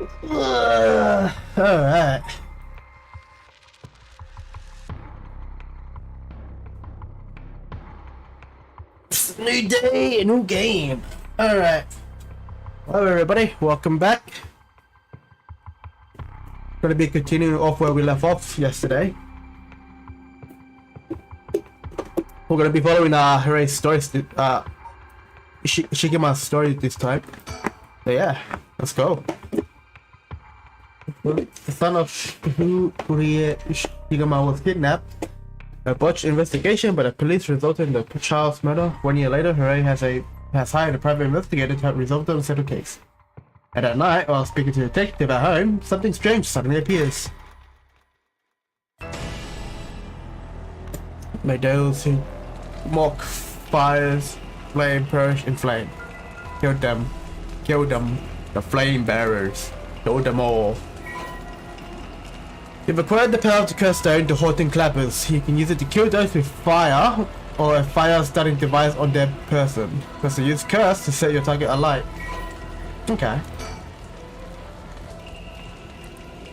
Alright. It's a new day, a new game. Alright. Hello everybody, welcome back. Gonna be continuing off where we left off yesterday. We're gonna be following Hirai's story, Shigima's story this time. So yeah, let's go. The son of Shigema was kidnapped. A botched investigation by the police resulted in the child's murder. 1 year later, Hirai has hired a private investigator to help resolve the unsettled case. And at night, while speaking to a detective at home, something strange suddenly appears. May those who mock fires, flame, perish in flame. Kill them, the flame bearers. Kill them all. You've acquired the power to curse stone to haunting clappers. You can use it to kill those with fire or a fire starting device on their person. Plus you use curse to set your target alight. Okay.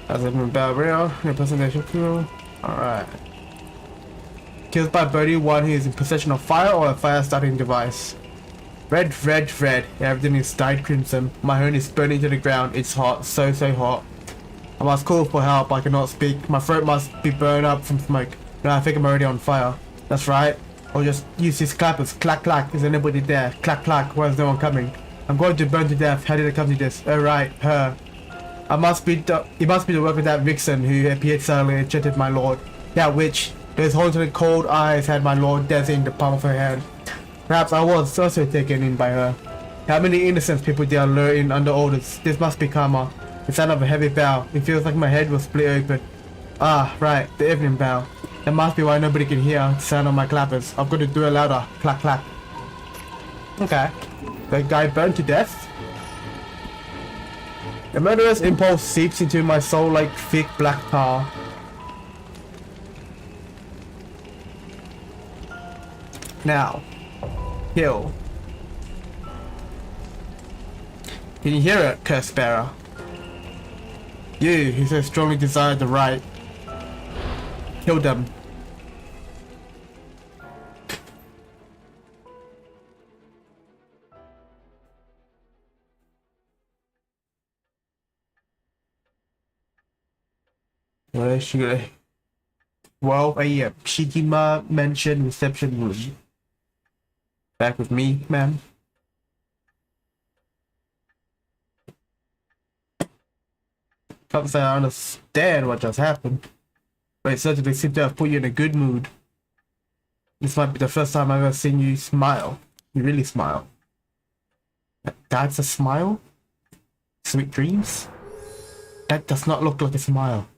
As a barrier, impersonation crew. Alright. Killed by Birdie, one who is in possession of fire or a fire starting device. Red. Everything is dyed crimson. My home is burning to the ground. It's hot, so hot. I must call for help. I cannot speak. My throat must be burned up from smoke. No, I think I'm already on fire. That's right. I'll just use these clappers. Clack clack. Is anybody there? Clack clack. Why is no one coming? I'm going to burn to death. How did I come to this? Oh right, her. It must be the work of that vixen who appeared suddenly and enchanted my lord. That witch. Those haunted cold eyes had my lord dancing in the palm of her hand. Perhaps I was also taken in by her. How many innocent people they are luring under orders? This must be karma. The sound of a heavy bell. It feels like my head was split open. Ah, right, the evening bell. That must be why nobody can hear the sound of my clappers. I've got to do it louder. Clack clack. Okay. The guy burned to death. The murderous impulse seeps into my soul like thick black tar. Now, kill. Can you hear it, curse bearer? You, who so strongly desire the right. Kill them. Where should I? 12 AM. Shigima Mansion reception room. Back with me, ma'am. Can't say I understand what just happened, but it certainly seemed to have put you in a good mood. This might be the first time I've ever seen you smile. You really smile. That's a smile? Sweet dreams? That does not look like a smile.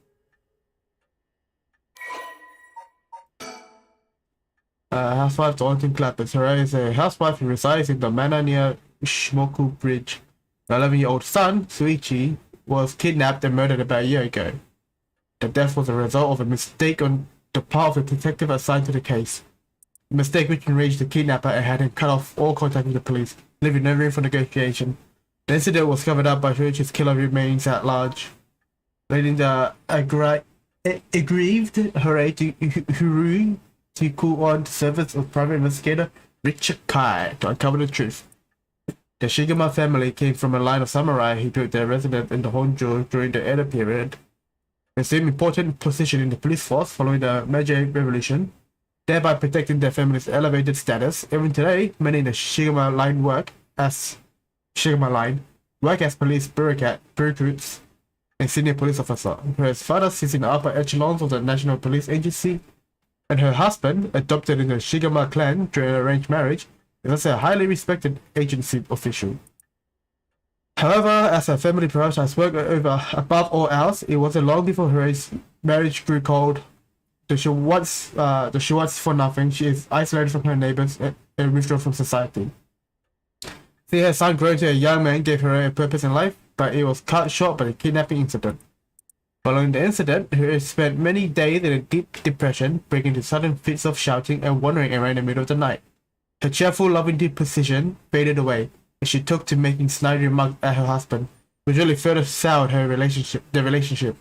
Housewife to haunting clappers. Hirai is a housewife who resides in the manor near Shimoku Bridge. The 11-year-old son, Suichi, was kidnapped and murdered about a year ago. The death was a result of a mistake on the part of the detective assigned to the case. A mistake which enraged the kidnapper and had him cut off all contact with the police, leaving no room for negotiation. The incident was covered up by Suichi's killer remains at large, leading the aggrieved Hirai to call on the service of private investigator Richard Kai to uncover the truth. The Shigema family came from a line of samurai who built their residence in the Honjo during the Edo period. They assumed important position in the police force following the Meiji Revolution, thereby protecting their family's elevated status. Even today, many in the Shigema line work as police bureaucrats and senior police officer. Her father sits in the upper echelons of the National Police Agency, and her husband, adopted in the Shigema clan during an arranged marriage, is also a highly respected agency official. However, as her family prioritized work above all else, it wasn't long before her marriage grew cold. Though she wants for nothing, she is isolated from her neighbors and withdrawn from society. Seeing her son grow into a young man gave her a purpose in life, but it was cut short by the kidnapping incident. Following the incident, her spent many days in a deep depression, breaking into sudden fits of shouting and wandering around in the middle of the night. Her cheerful, loving disposition faded away, and she took to making snide remarks at her husband, which really further soured their relationship.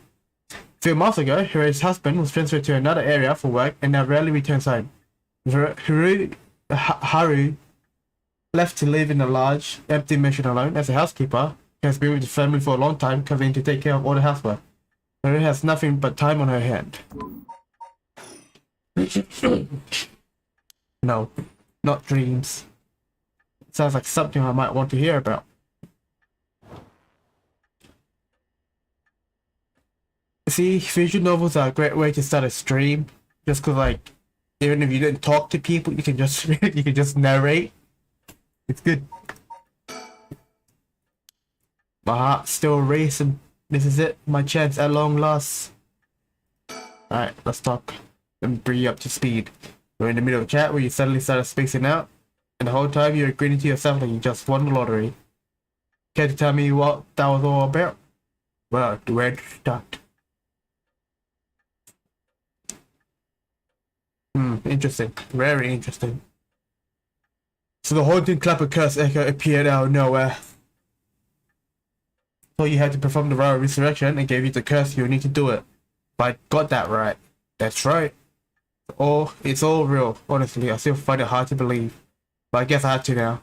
A few months ago, her husband was transferred to another area for work and now rarely returns home. Haru left to live in a large, empty mansion alone as a housekeeper. She has been with the family for a long time, coming to take care of all the housework. Haru has nothing but time on her hand. No, not dreams. Sounds like something I might want to hear about. See, visual novels are a great way to start a stream. Just cause like, even if you didn't talk to people, you can just you can just narrate. It's good. My heart's still racing. This is it, my chance at long last. Alright, let's talk. Let me bring you up to speed. We're in the middle of a chat where you suddenly started spacing out, and the whole time you're grinning to yourself like you just won the lottery. Care to tell me what that was all about? Well, where to start? Interesting. Very interesting. So the haunting clapper curse echo appeared out of nowhere. So you had to perform the royal resurrection and gave you the curse you need to do it. But I got that right. That's right. It's all real. Honestly, I still find it hard to believe. But I guess I had to now.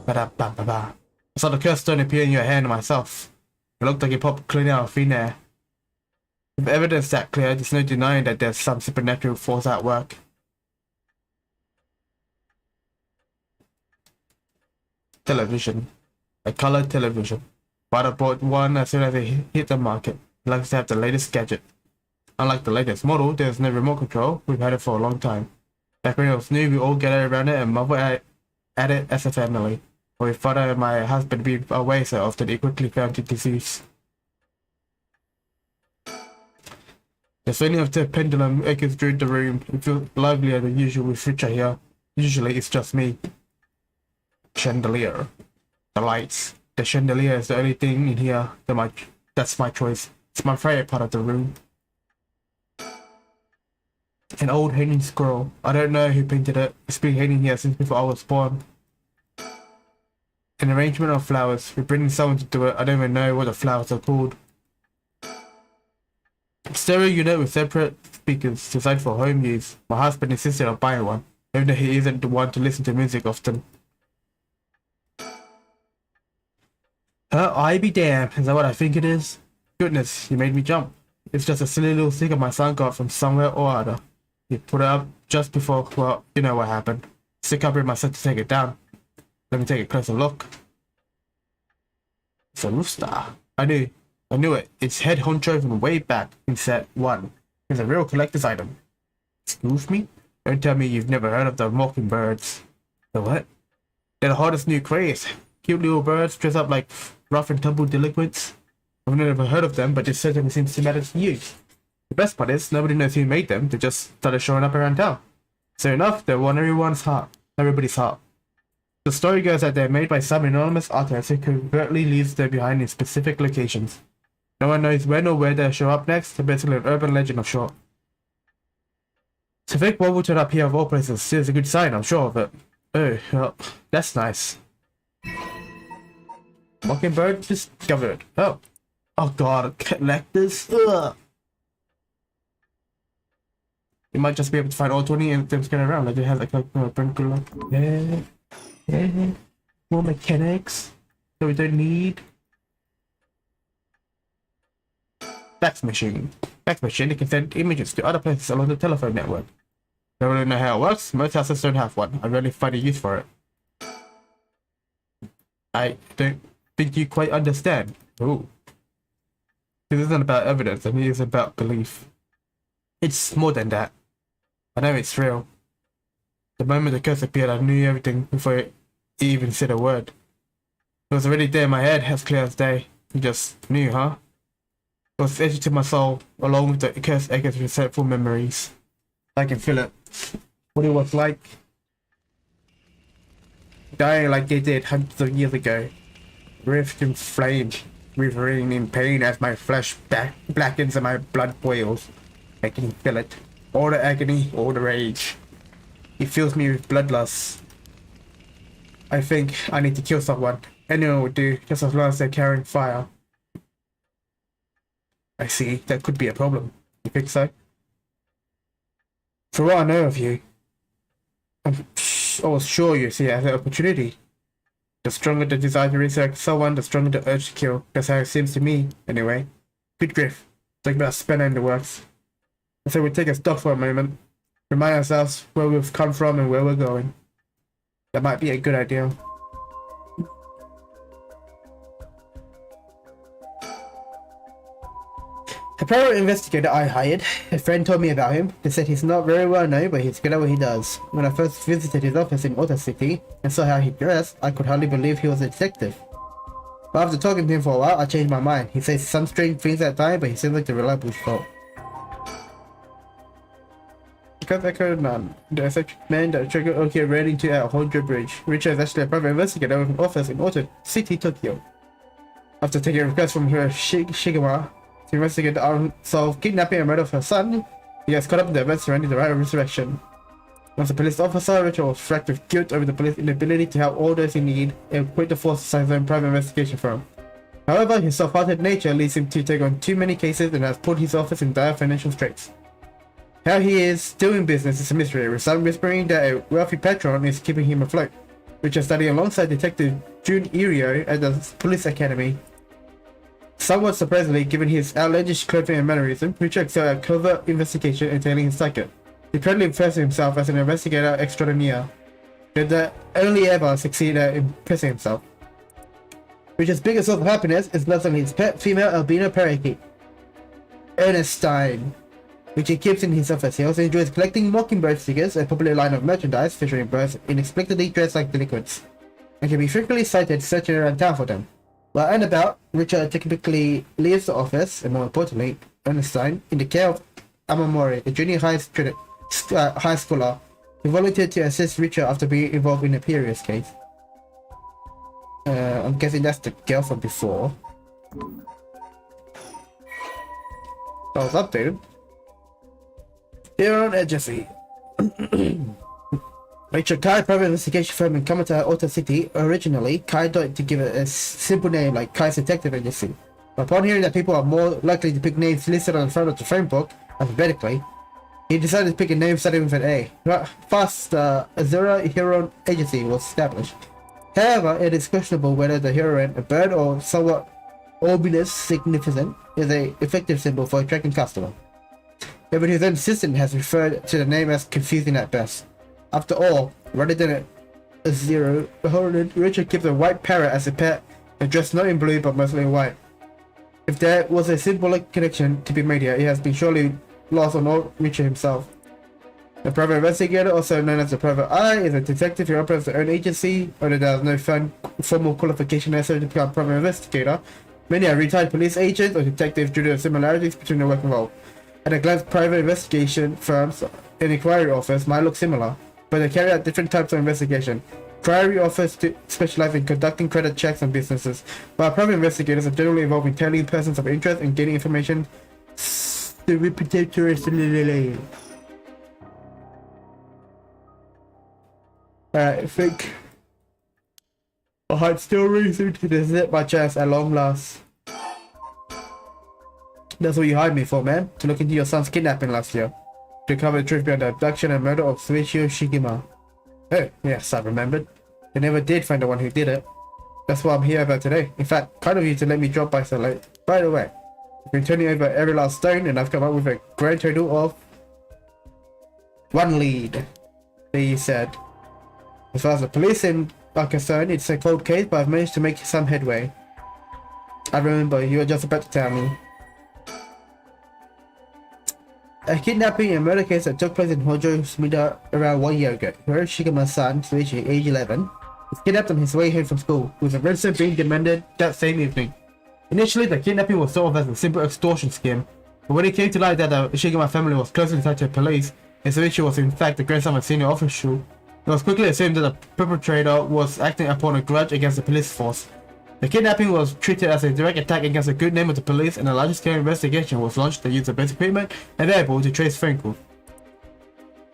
Ba-da-ba-ba-ba. I saw the curse stone appear in your hand myself. It looked like it popped clean out of thin air. With evidence that clear, there's no denying that there's some supernatural force at work. Television. A colored television. But I bought one as soon as it hit the market. I like to have the latest gadget. Unlike the latest model, there's no remote control. We've had it for a long time. Back when it was new, we all gathered around it and marveled at it as a family. But with father and my husband being away so often, it quickly fell into disuse. The swinging of the pendulum echoes through the room. It feels livelier than usual with Richard here. Usually it's just me. Chandelier. The lights. The chandelier is the only thing in here that's my choice. It's my favorite part of the room. An old hanging scroll. I don't know who painted it. It's been hanging here since before I was born. An arrangement of flowers. We're bringing someone to do it. I don't even know what the flowers are called. Stereo unit with separate speakers designed for home use. My husband insisted on buying one, even though he isn't the one to listen to music often. I be damned, is that what I think it is? Goodness, you made me jump. It's just a silly little sticker my son got from somewhere or other. He put it up just before, well, you know what happened. Stick up in my son to take it down. Let me take a closer look. It's a rooster. I knew it. It's head honcho from way back in set 1. It's a real collector's item. Excuse me? Don't tell me you've never heard of the mockingbirds. The what? They're the hottest new craze. Cute little birds dress up like rough and tumble delinquents. I've never heard of them, but it certainly seems to matter to you. The best part is, nobody knows who made them. They just started showing up around town. So enough, they won everybody's heart. The story goes that they're made by some anonymous artist who covertly leaves them behind in specific locations. No one knows when or where they'll show up next. They're basically an urban legend of short. To think one will turn up here of all places is a good sign, I'm sure of it. Oh, well, that's nice. Mockingbird discovered. Oh god, collectors. Ugh. You might just be able to find all 20 and them scared around. Like it has like a pretty like yeah. More mechanics that we don't need. Fax machine. Fax machine that can send images to other places along the telephone network. Don't really know how it works. Most houses don't have one. I rarely find a use for it. I don't think you quite understand. Ooh. This isn't about evidence, I mean it's about belief. It's more than that. I know it's real. The moment the curse appeared, I knew everything before it even said a word. It was already there in my head, as clear as day. You just knew, huh? It was etched to my soul, along with the curse echoes of resentful memories. I can feel it. What it was like. Dying like they did hundreds of years ago. Rift in flame, writhing in pain as my flesh blackens and my blood boils. I can feel it. All the agony, all the rage. It fills me with bloodlust. I think I need to kill someone. anyone would do, just as long as they're carrying fire. I see, that could be a problem. You think so? For what I know of you, I was sure you see it as an opportunity. The stronger the desire to research someone, the stronger the urge to kill. That's how it seems to me, anyway. Good grief. Talk about a spanner in the works. So we take a stop for a moment. Remind ourselves where we've come from and where we're going. That might be a good idea. A private investigator I hired, a friend told me about him. They said he's not very well known, but he's good at what he does. When I first visited his office in Otter City and saw how he dressed, I could hardly believe he was a detective. But after talking to him for a while, I changed my mind. He says some strange things at times, but he seems like the reliable sort. Because I could none. The eccentric man that triggered Oki ran into a Honjo Bridge. Richard is actually a private investigator with an office in Otter City, Tokyo. After taking a request from her Shigema to investigate the unsolved kidnapping and murder of her son, he gets caught up in the events surrounding the right of resurrection. As a police officer, Richard was fracked with guilt over the police's inability to help all those in need and quit the force to start his own private investigation firm. However, his soft-hearted nature leads him to take on too many cases and has put his office in dire financial straits. How he is still in business is a mystery, with some whispering that a wealthy patron is keeping him afloat. Richard studied alongside Detective Jun Irio at the police academy. Somewhat surprisingly, given his outlandish clothing and mannerism, Richard excelled at covert investigation entailing his psychic. He proudly refers to himself as an investigator extraordinaire, but that only ever succeeded at impressing himself. Richard's biggest source of happiness is nursing his pet female albino parakeet, Ernestine, which he keeps in his office. He also enjoys collecting mockingbird figures, a popular line of merchandise featuring birds inexplicably dressed like delinquents, and can be frequently sighted searching around town for them. While and about, Richard typically leaves the office, and more importantly, Ernestine, in the care of Amamori, a junior high schooler who volunteered to assist Richard after being involved in a previous case. I'm guessing that's the girl from before. That was updated. Here on Agency. Richard Kai, private investigation firm in Kamata, Otta City. Originally, Kai thought to give it a simple name like Kai's Detective Agency. But upon hearing that people are more likely to pick names listed on the front of the phone book, alphabetically, he decided to pick a name starting with an A. Fast, Azura Hero Agency was established. However, it is questionable whether the heroine, a bird or somewhat ominous significant, is an effective symbol for attracting customers. Even his own assistant has referred to the name as confusing at best. After all, rather than a zero, Richard keeps a white parrot as a pet and dressed not in blue but mostly in white. If there was a symbolic connection to be made here, it has been surely lost on Richard himself. The private investigator, also known as the private eye, is a detective who operates their own agency, although there is no formal qualification necessary to become a private investigator. Many are retired police agents or detectives due to the similarities between the work involved. At a glance, private investigation firms and inquiry office might look similar, but they carry out different types of investigation. Inquiry office specialize in conducting credit checks on businesses, while private investigators are generally involved in tailing persons of interest and gaining information surreptitiously. I think my heart still racing to visit my chest at long last. That's what you hired me for, man. To look into your son's kidnapping last year. To uncover the truth behind the abduction and murder of Suichio Shigema. Oh, yes, I remembered. They never did find the one who did it. That's what I'm here about today. In fact, kind of you to let me drop by so late. By the way, I've been turning over every last stone and I've come up with a grand total of 1 lead. He said. As far as the police are concerned, it's a cold case, but I've managed to make some headway. I remember, you were just about to tell me. A kidnapping and murder case that took place in Hojo Sumida around 1 year ago, where Shigema's son, Suichi, age 11, was kidnapped on his way home from school, with a ransom being demanded that same evening. Initially, the kidnapping was thought of as a simple extortion scheme, but when it came to light that the Shigema family was closely tied to the police, and Suichi was in fact the grandson of a senior official, it was quickly assumed that the perpetrator was acting upon a grudge against the police force. The kidnapping was treated as a direct attack against the good name of the police, and a large-scale investigation was launched that used the basic equipment available to trace phone calls.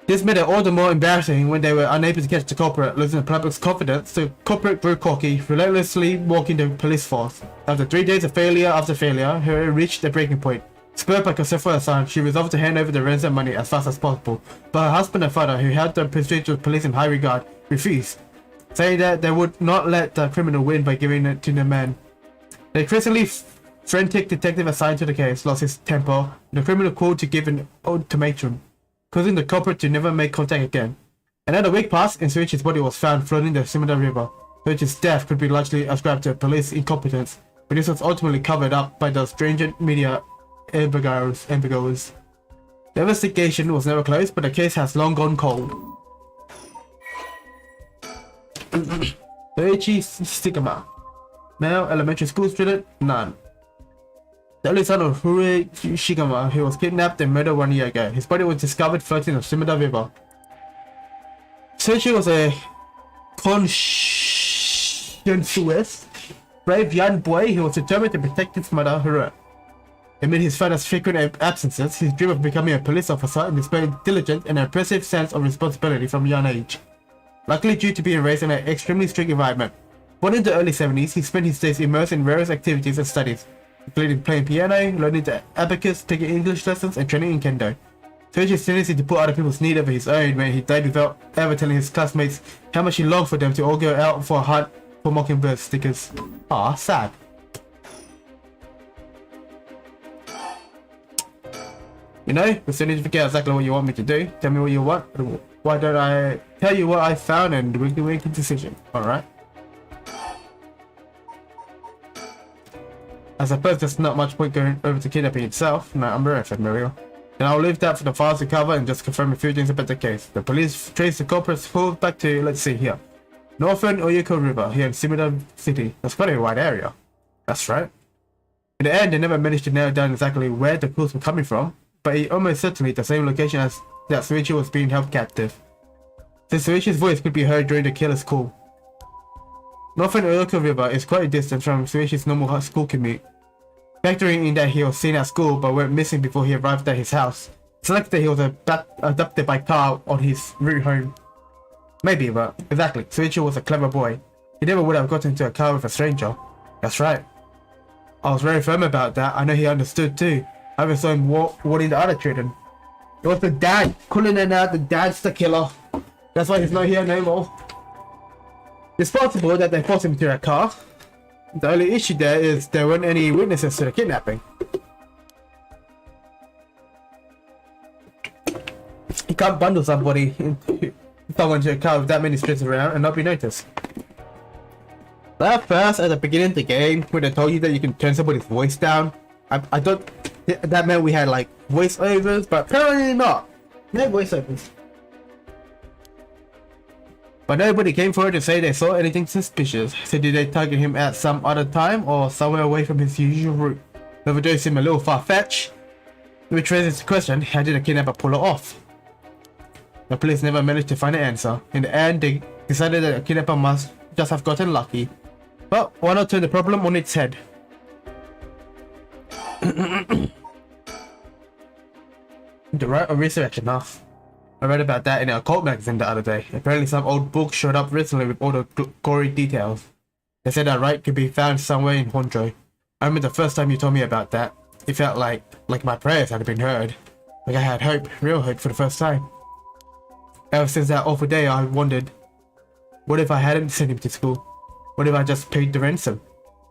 This made it all the more embarrassing when they were unable to catch the culprit. Losing the public's confidence, the culprit grew cocky, relentlessly walking the police force. After 3 days of failure after failure, her reached a breaking point. Spurred by concern for her son, she resolved to hand over the ransom money as fast as possible. But her husband and father, who held the pursuit of police in high regard, refused, saying that they would not let the criminal win by giving it to the man. The increasingly frantic detective assigned to the case lost his temper, and the criminal called to give an ultimatum, causing the culprit to never make contact again. Another week passed, in which his body was found floating in the Simada River, which his death could be largely ascribed to police incompetence, but this was ultimately covered up by the stringent media embargoes. The investigation was never closed, but the case has long gone cold. Soichi Shikama. Male, elementary school student, none. The only son of Hure Shikama, who was kidnapped and murdered 1 year ago. His body was discovered floating in the Shimada River. Soichi was a conscientious, brave young boy who was determined to protect his mother, Hure. Amid his father's frequent absences, his dream of becoming a police officer displayed diligence and an impressive sense of responsibility from a young age. Luckily, due to being raised in an extremely strict environment, born in the early 70s, he spent his days immersed in various activities and studies, including playing piano, learning the abacus, taking English lessons, and training in kendo. Soichi's tendency to put other people's need over his own when he died without ever telling his classmates how much he longed for them to all go out for a hunt for mockingbird stickers. Ah, sad. You know, we still need to figure out exactly what you want me to do. Tell me what you want. Why don't I tell you what I found and we can make a decision, alright? I suppose there's not much point going over to kidnapping itself. No, I'm very familiar. Then I'll leave that for the files to cover and just confirm a few things about the case. The police traced the culprit's full back to, let's see here, Northern Oyuko River here in Shimada City. That's quite a wide area. That's right. In the end, they never managed to nail down exactly where the clues were coming from, but it almost certainly the same location as that Soichi was being held captive. Since Soichi's voice could be heard during the killer's call. Northern Oyuko River is quite a distance from Soichi's normal school commute. Factoring in that he was seen at school but went missing before he arrived at his house, it's likely that he was abducted by car on his route home. Maybe, but exactly, Soichi was a clever boy. He never would have gotten into a car with a stranger. That's right. I was very firm about that. I know he understood too. I even saw him warning the other children. It was the dad, calling it out, the dad's the killer. That's why he's not here no more. It's possible that they forced him to a car. The only issue there is there weren't any witnesses to the kidnapping. You can't bundle someone into a car with that many streets around and not be noticed. But first, at the beginning of the game, when they told you that you can turn somebody's voice down, I thought that meant we had like voiceovers, but apparently not. No voiceovers. But nobody came forward to say they saw anything suspicious, so did they target him at some other time or somewhere away from his usual route? Whether those seem a little far-fetched, which raises the question, how did the kidnapper pull it off? The police never managed to find an answer. In the end, they decided that the kidnapper must just have gotten lucky. But why not turn the problem on its head? The right of resurrection, huh? I read about that in an occult magazine the other day. Apparently some old book showed up recently with all the gory details. They said that right could be found somewhere in Hondro. I remember the first time you told me about that. It felt like my prayers had been heard. Like I had hope, real hope for the first time. Ever since that awful day I wondered, what if I hadn't sent him to school? What if I just paid the ransom?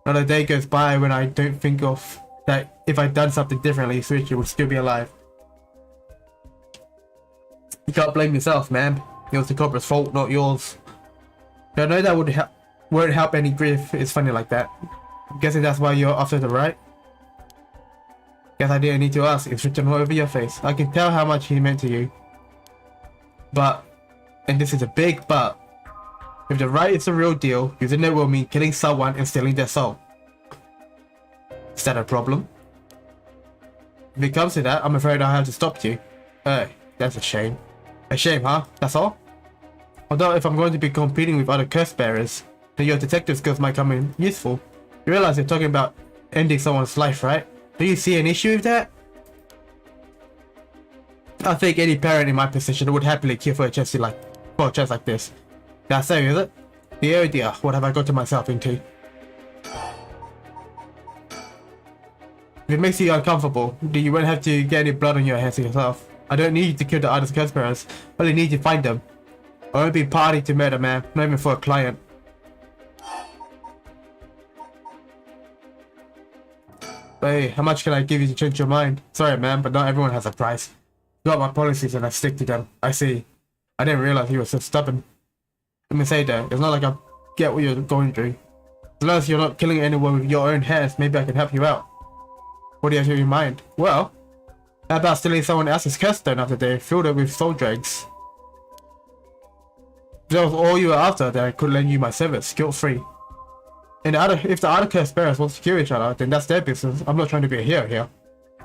Not a day goes by when I don't think of that if I'd done something differently, Soichi would still be alive. You can't blame yourself, man. It was the culprit's fault, not yours. But I know that won't help any grief. It's funny like that. I'm guessing that's why you're after the right? Guess I didn't need to ask. It's written all over your face. I can tell how much he meant to you. But, and this is a big but, if the right is the real deal, using it will mean killing someone and stealing their soul. Is that a problem? If it comes to that, I'm afraid I'll have to stop you. That's a shame. A shame, huh? That's all? Although if I'm going to be competing with other curse bearers, then your detective skills might come in useful. You realize you're talking about ending someone's life, right? Do you see an issue with that? I think any parent in my position would happily kill for a chance like this. That's so, is it? Oh dear, what have I gotten myself into? If it makes you uncomfortable, then you won't have to get any blood on your hands yourself. I don't need you to kill the other conspirators, but I need you to find them. I won't be party to murder, man, not even for a client. Hey, how much can I give you to change your mind? Sorry, man, but not everyone has a price. You got my policies and I stick to them. I see. I didn't realize you were so stubborn. Let me say that, it's not like I get what you're going through. As long as you're not killing anyone with your own hands, maybe I can help you out. What do you have in mind? Well, how about stealing someone else's curse stone after they filled it with soul dregs? If that was all you were after, then I could lend you my service, guilt-free. And if the other curse bearers want to kill each other, then that's their business. I'm not trying to be a hero here.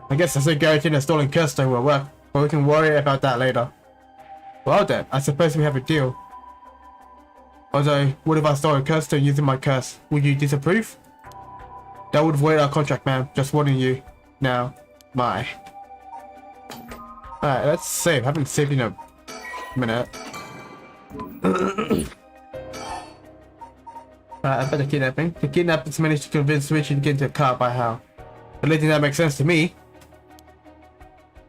I guess there's no guarantee that stolen curse stone will work, but we can worry about that later. Well then, I suppose we have a deal. Although, what if I stole a curse stone using my curse? Would you disapprove? That would void our contract, man. Just warning you. Now, bye. Alright, let's save. I haven't saved in a minute. About the kidnapping. The kidnappers managed to convince Richie to get into a car by how? The only thing that makes sense to me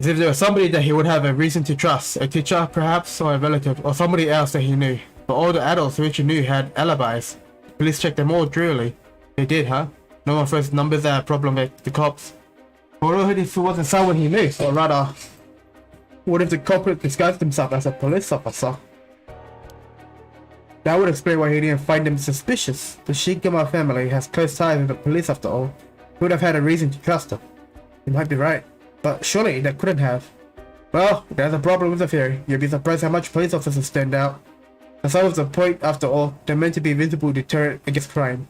is if there was somebody that he would have a reason to trust. A teacher, perhaps, or a relative, or somebody else that he knew. But all the adults Richie knew had alibis. Police checked them all thoroughly. They did, huh? No one throws numbers at a problem with the cops. Although if it wasn't someone he knew, or rather, what if the culprit disguised himself as a police officer? That would explain why he didn't find him suspicious. The Shigama family has close ties with the police after all. He would have had a reason to trust them. You might be right, but surely they couldn't have. Well, there's a problem with the theory. You'll be surprised how much police officers stand out. That's always the point after all. They're meant to be a visible deterrent against crime.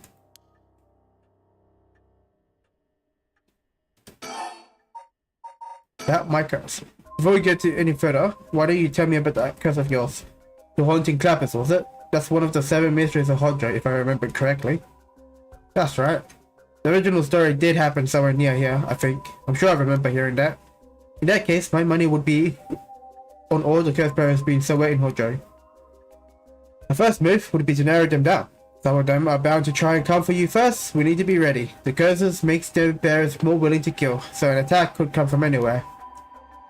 That my curse. Before we get to any further, why don't you tell me about that curse of yours? The haunting clappers, was it? That's one of the 7 mysteries of Hodjo, if I remember correctly. That's right. The original story did happen somewhere near here, I think. I'm sure I remember hearing that. In that case, my money would be on all the curse bearers being somewhere in Hodjo. The first move would be to narrow them down. Some of them are bound to try and come for you first. We need to be ready. The curses makes the bearers more willing to kill, so an attack could come from anywhere.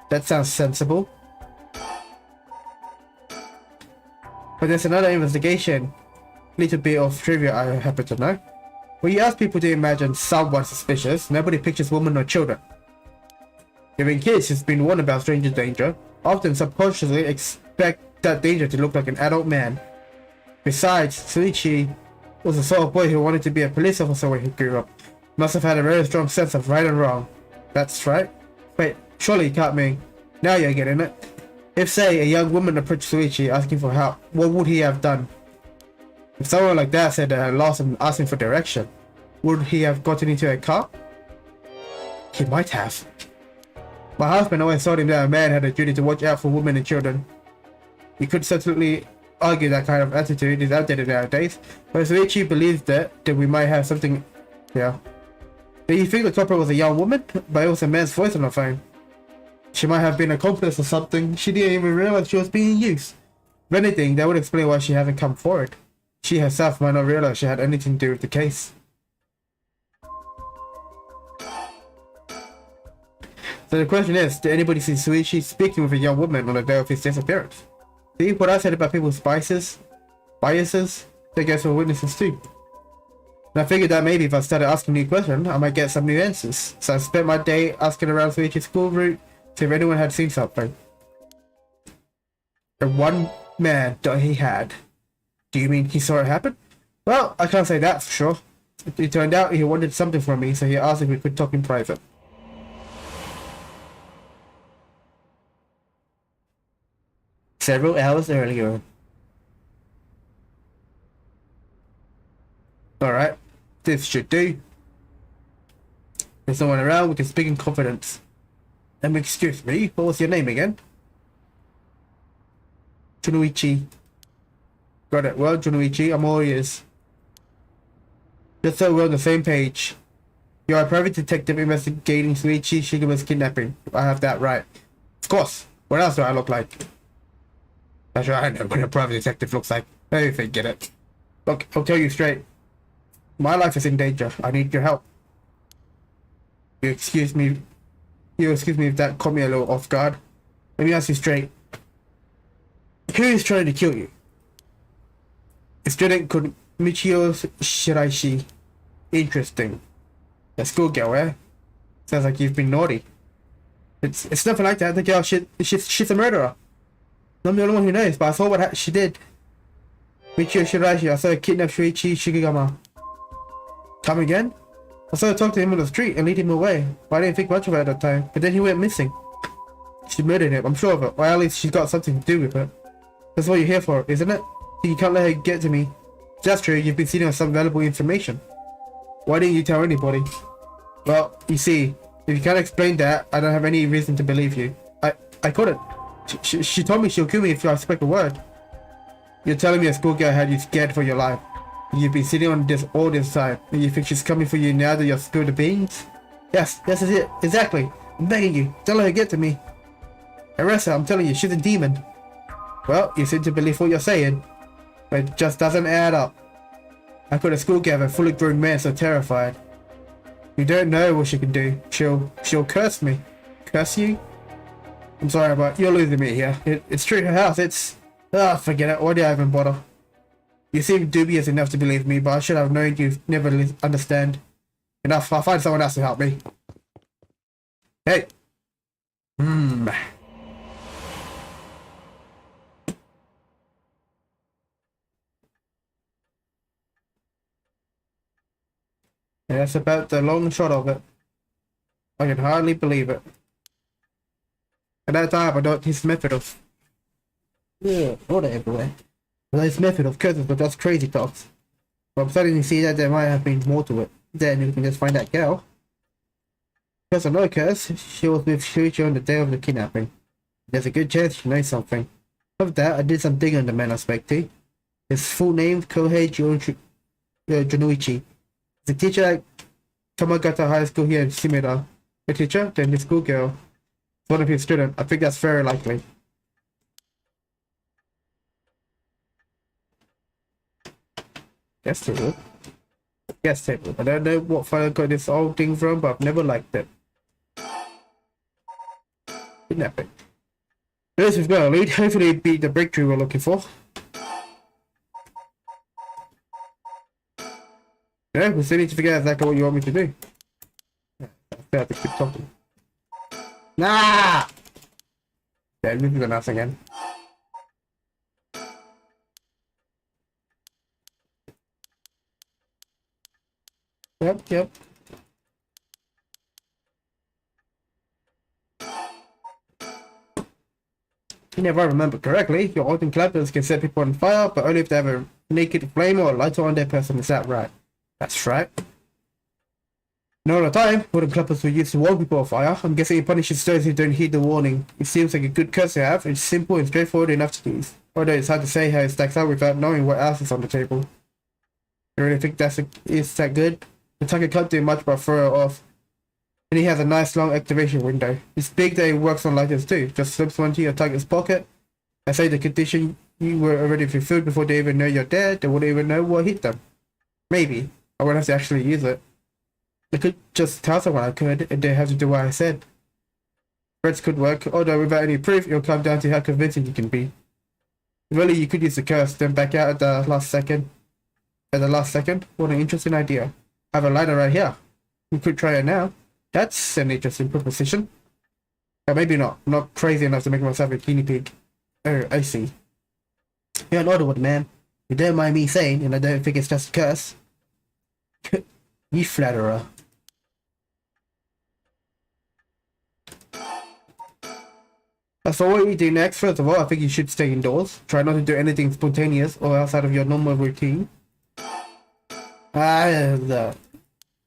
That sounds sensible. But there's another investigation. Little bit of trivia I happen to know. When you ask people to imagine someone suspicious, nobody pictures women or children. Even kids who've been warned about stranger danger often subconsciously expect that danger to look like an adult man. Besides, Suichi was the sort of boy who wanted to be a police officer when he grew up. Must have had a very strong sense of right and wrong. That's right. Wait, surely you can't mean. Now you're getting it. If, say, a young woman approached Suichi asking for help, what would he have done? If someone like that said that I lost and asked him for direction, would he have gotten into a car? He might have. My husband always told him that a man had a duty to watch out for women and children. You could certainly argue that kind of attitude is outdated nowadays, but if Suichi believes that, then we might have something here. Do you think the culprit was a young woman? But it was a man's voice on the phone. She might have been an accomplice or something. She didn't even realize she was being used. If anything, that would explain why she hasn't come forward. She herself might not realize she had anything to do with the case. So the question is, did anybody see Suichi speaking with a young woman on the day of his disappearance? See what I said about people's biases? That goes for witnesses too. And I figured that maybe if I started asking new questions, I might get some new answers. So I spent my day asking around Suichi's school route to see if anyone had seen something. The one man that he had. Do you mean he saw it happen? Well, I can't say that for sure. It turned out he wanted something from me, so he asked if we could talk in private. Several hours earlier. Alright, this should do. There's no one around, we can speak in confidence. Excuse me, what was your name again? Junuichi. Got it, well Junuichi, I'm all ears. Just so we're on the same page. You're a private detective investigating Suichi Shigama's kidnapping. I have that right. Of course. What else do I look like? That's right, I know what a private detective looks like. I don't think get it. Look, I'll tell you straight. My life is in danger. I need your help. You excuse me. You excuse me if that caught me a little off guard. Let me ask you straight. Who is trying to kill you? Student called Michio Shiraishi. Interesting. A schoolgirl, eh? Sounds like you've been naughty. It's nothing like that. The girl, she's a murderer. I'm the only one who knows, but I saw what she did. Michio Shiraishi, I saw her kidnap Shuichi Shigigama. Come again? I saw her talk to him on the street and lead him away. But I didn't think much of it at that time. But then he went missing. She murdered him, I'm sure of it. Or at least she's got something to do with it. That's what you're here for, isn't it? You can't let her get to me. If that's true, you've been stealing some valuable information. Why didn't you tell anybody? Well, you see, if you can't explain that, I don't have any reason to believe you. I couldn't. She told me she'll kill me if I speak a word. You're telling me a schoolgirl had you scared for your life. You've been sitting on this all this time, and you think she's coming for you now that you're spilled the beans? Yes, that's it. Exactly. I'm begging you. Tell her to get to me. Arrest her, I'm telling you, she's a demon. Well, you seem to believe what you're saying, but it just doesn't add up. I caught a schoolgirl and fully grown man so terrified. You don't know what she can do. She'll curse me. Curse you? I'm sorry, but you're losing me here. It's true, her house, it's... Ah, forget it. Why do I even bother? You seem dubious enough to believe me, but I should have known you'd never understand. Enough, I'll find someone else to help me. Hey! Yeah, that's about the long shot of it. I can hardly believe it. At that time, I thought his method of... Yeah, water everywhere. But his method of curses were just crazy talks. But I'm starting to see that there might have been more to it. Then we can just find that girl. Curse or no curse, she was with Shuichi on the day of the kidnapping. There's a good chance she knows something. Of that, I did some digging on the man I spoke to. His full name, Kohei Junuichi. The teacher at Kamagata High School here in Shimeda. The teacher, then his schoolgirl. One of his students. I think that's very likely. Guest table. Guest table. I don't know what file I got this old thing from, but I've never liked it. Kidnapping. This is gonna lead. Hopefully be the breakthrough we're looking for. Yeah, we still need to figure out exactly what you want me to do. I still have to keep talking. Nah! Yeah, this is an ass again. Yep. If I remember correctly, your ardent clappers can set people on fire, but only if they have a naked flame or a lighter on their person. Is that right? That's right. No, at the time, wooden clappers were used to warn people of fire. I'm guessing it punishes those who don't heed the warning. It seems like a good curse to have. It's simple and straightforward enough to use. Although it's hard to say how it stacks up without knowing what else is on the table. I really think is that good? The target can't do much but throw it off. And he has a nice long activation window. It's big that it works on lighters too. Just slips one to your target's pocket. I say the condition you were already fulfilled before they even know you're dead. They wouldn't even know what hit them. Maybe. I won't have to actually use it. I could just tell someone I could, and they have to do what I said. Threats could work, although without any proof, it'll come down to how convincing you can be. Really, you could use the curse, then back out at the last second. What an interesting idea. I have a lighter right here. You could try it now. That's an interesting proposition. But maybe not. I'm not crazy enough to make myself a guinea pig. Oh, I see. You're an Oddwood, man. You don't mind me saying, and I don't think it's just a curse. You flatterer. As for what you do next, first of all, I think you should stay indoors. Try not to do anything spontaneous or outside of your normal routine.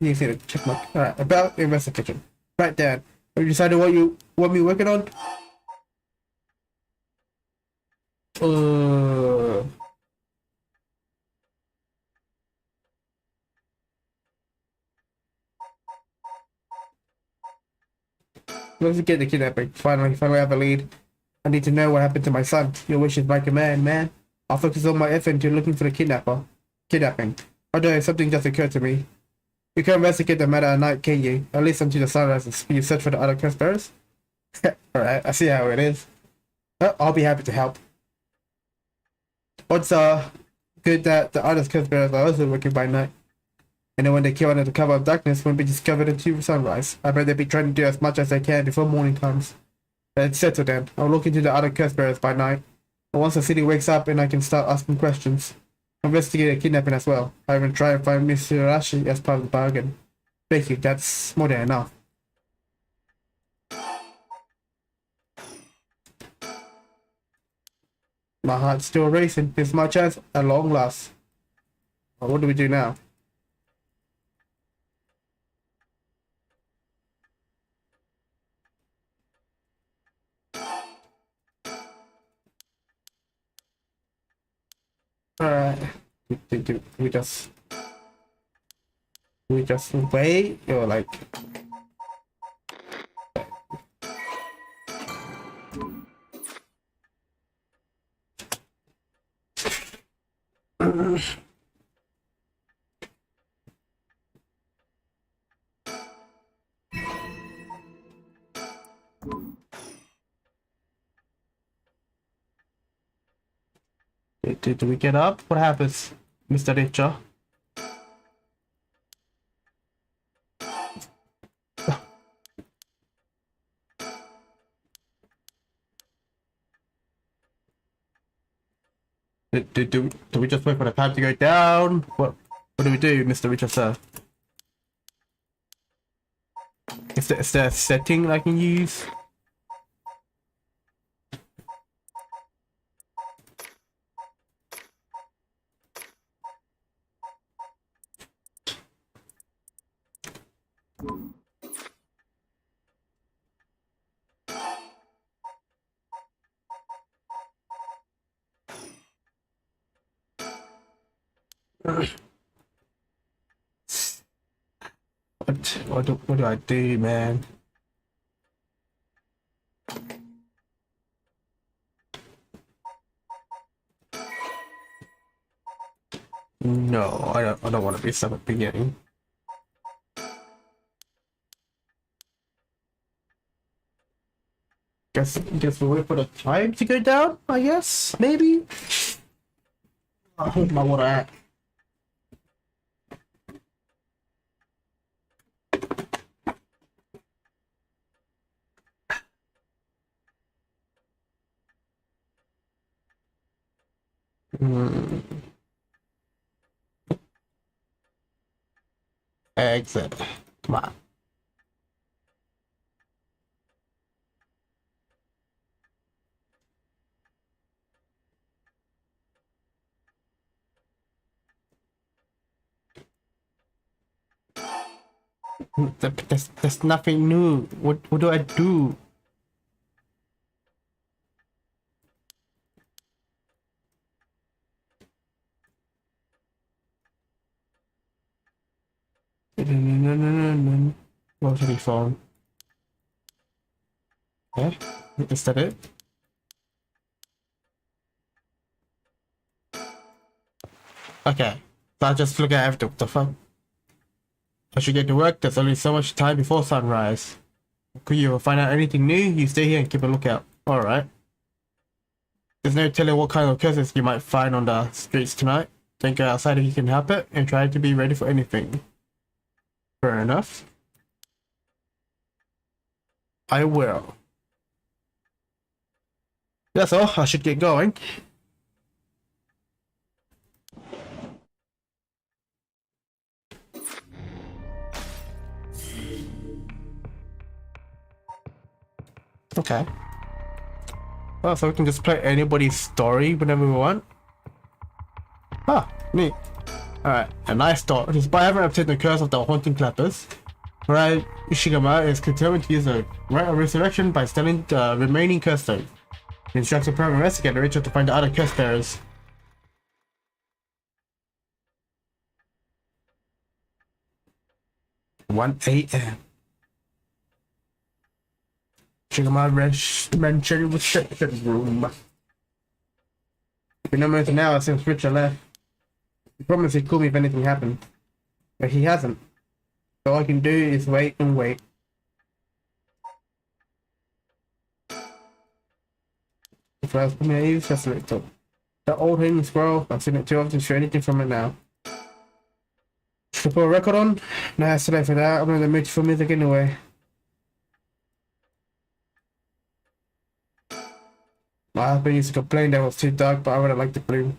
You see the check mark. Alright, about investigation. Right, Dad. Have you decided what you want me working on? Let's get the kidnapping. Finally have a lead. I need to know what happened to my son. Your wish is my command, man. I'll focus all my effort into looking for the kidnapping. Although something just occurred to me. You can't investigate the matter at night, can you? At least until the sunrise and you search for the other conspirators? Alright, I see how it is. I'll be happy to help. Odds are good that the other conspirators are also working by night. And then when they kill under the cover of darkness, won't be discovered until sunrise. I bet they'll be trying to do as much as they can before morning comes. Let's settle then. I'll look into the other conspirators by night. And once the city wakes up and I can start asking questions. Investigate a kidnapping as well. I even try and find Mr. Rashi as part of the bargain. Thank you, that's more than enough. My heart's still racing. It's my chance at long last. Well, what do we do now? Alright. Do we just wait or like do we get up? What happens, Mr. Richer? Do we just wait for the time to go down? What do we do, Mr. Richard, sir? Is there a setting I can use? What do I do, man? No, I don't want to be stuck at the beginning. Guess we'll wait for the time to go down, I guess? Maybe? I hold my water at. Exit. Come on. There's nothing new. What do I do? No. Rotary phone. Yeah? Is that it? Okay. So I just look at everything. What the fuck? I should get to work. There's only so much time before sunrise. Could you find out anything new? You stay here and keep a lookout. Alright. There's no telling what kind of curses you might find on the streets tonight. Don't go outside if you can help it, and try to be ready for anything. Fair enough. I will. That's all. I should get going. Okay. Oh, so we can just play anybody's story whenever we want. Ah, neat. Alright, a nice thought. Despite having obtained the curse of the haunting clappers, Rai Ishigama is determined to use the right of resurrection by stealing the remaining curse stone. He instructs a private investigator Richard to find the other curse bearers. 1 AM. Checking my mention reception room. If you know anything now, since Richard left. He promised he'd call me if anything happened. But he hasn't. So all I can do is wait and wait. If I was putting my ears, just looked up. That old hidden scroll, I've seen it too often to show anything from it now. Should I put a record on? Nah, it's too late for that. I'm in the mood for music anyway. My husband used to complain that it was too dark, but I would have liked the blue.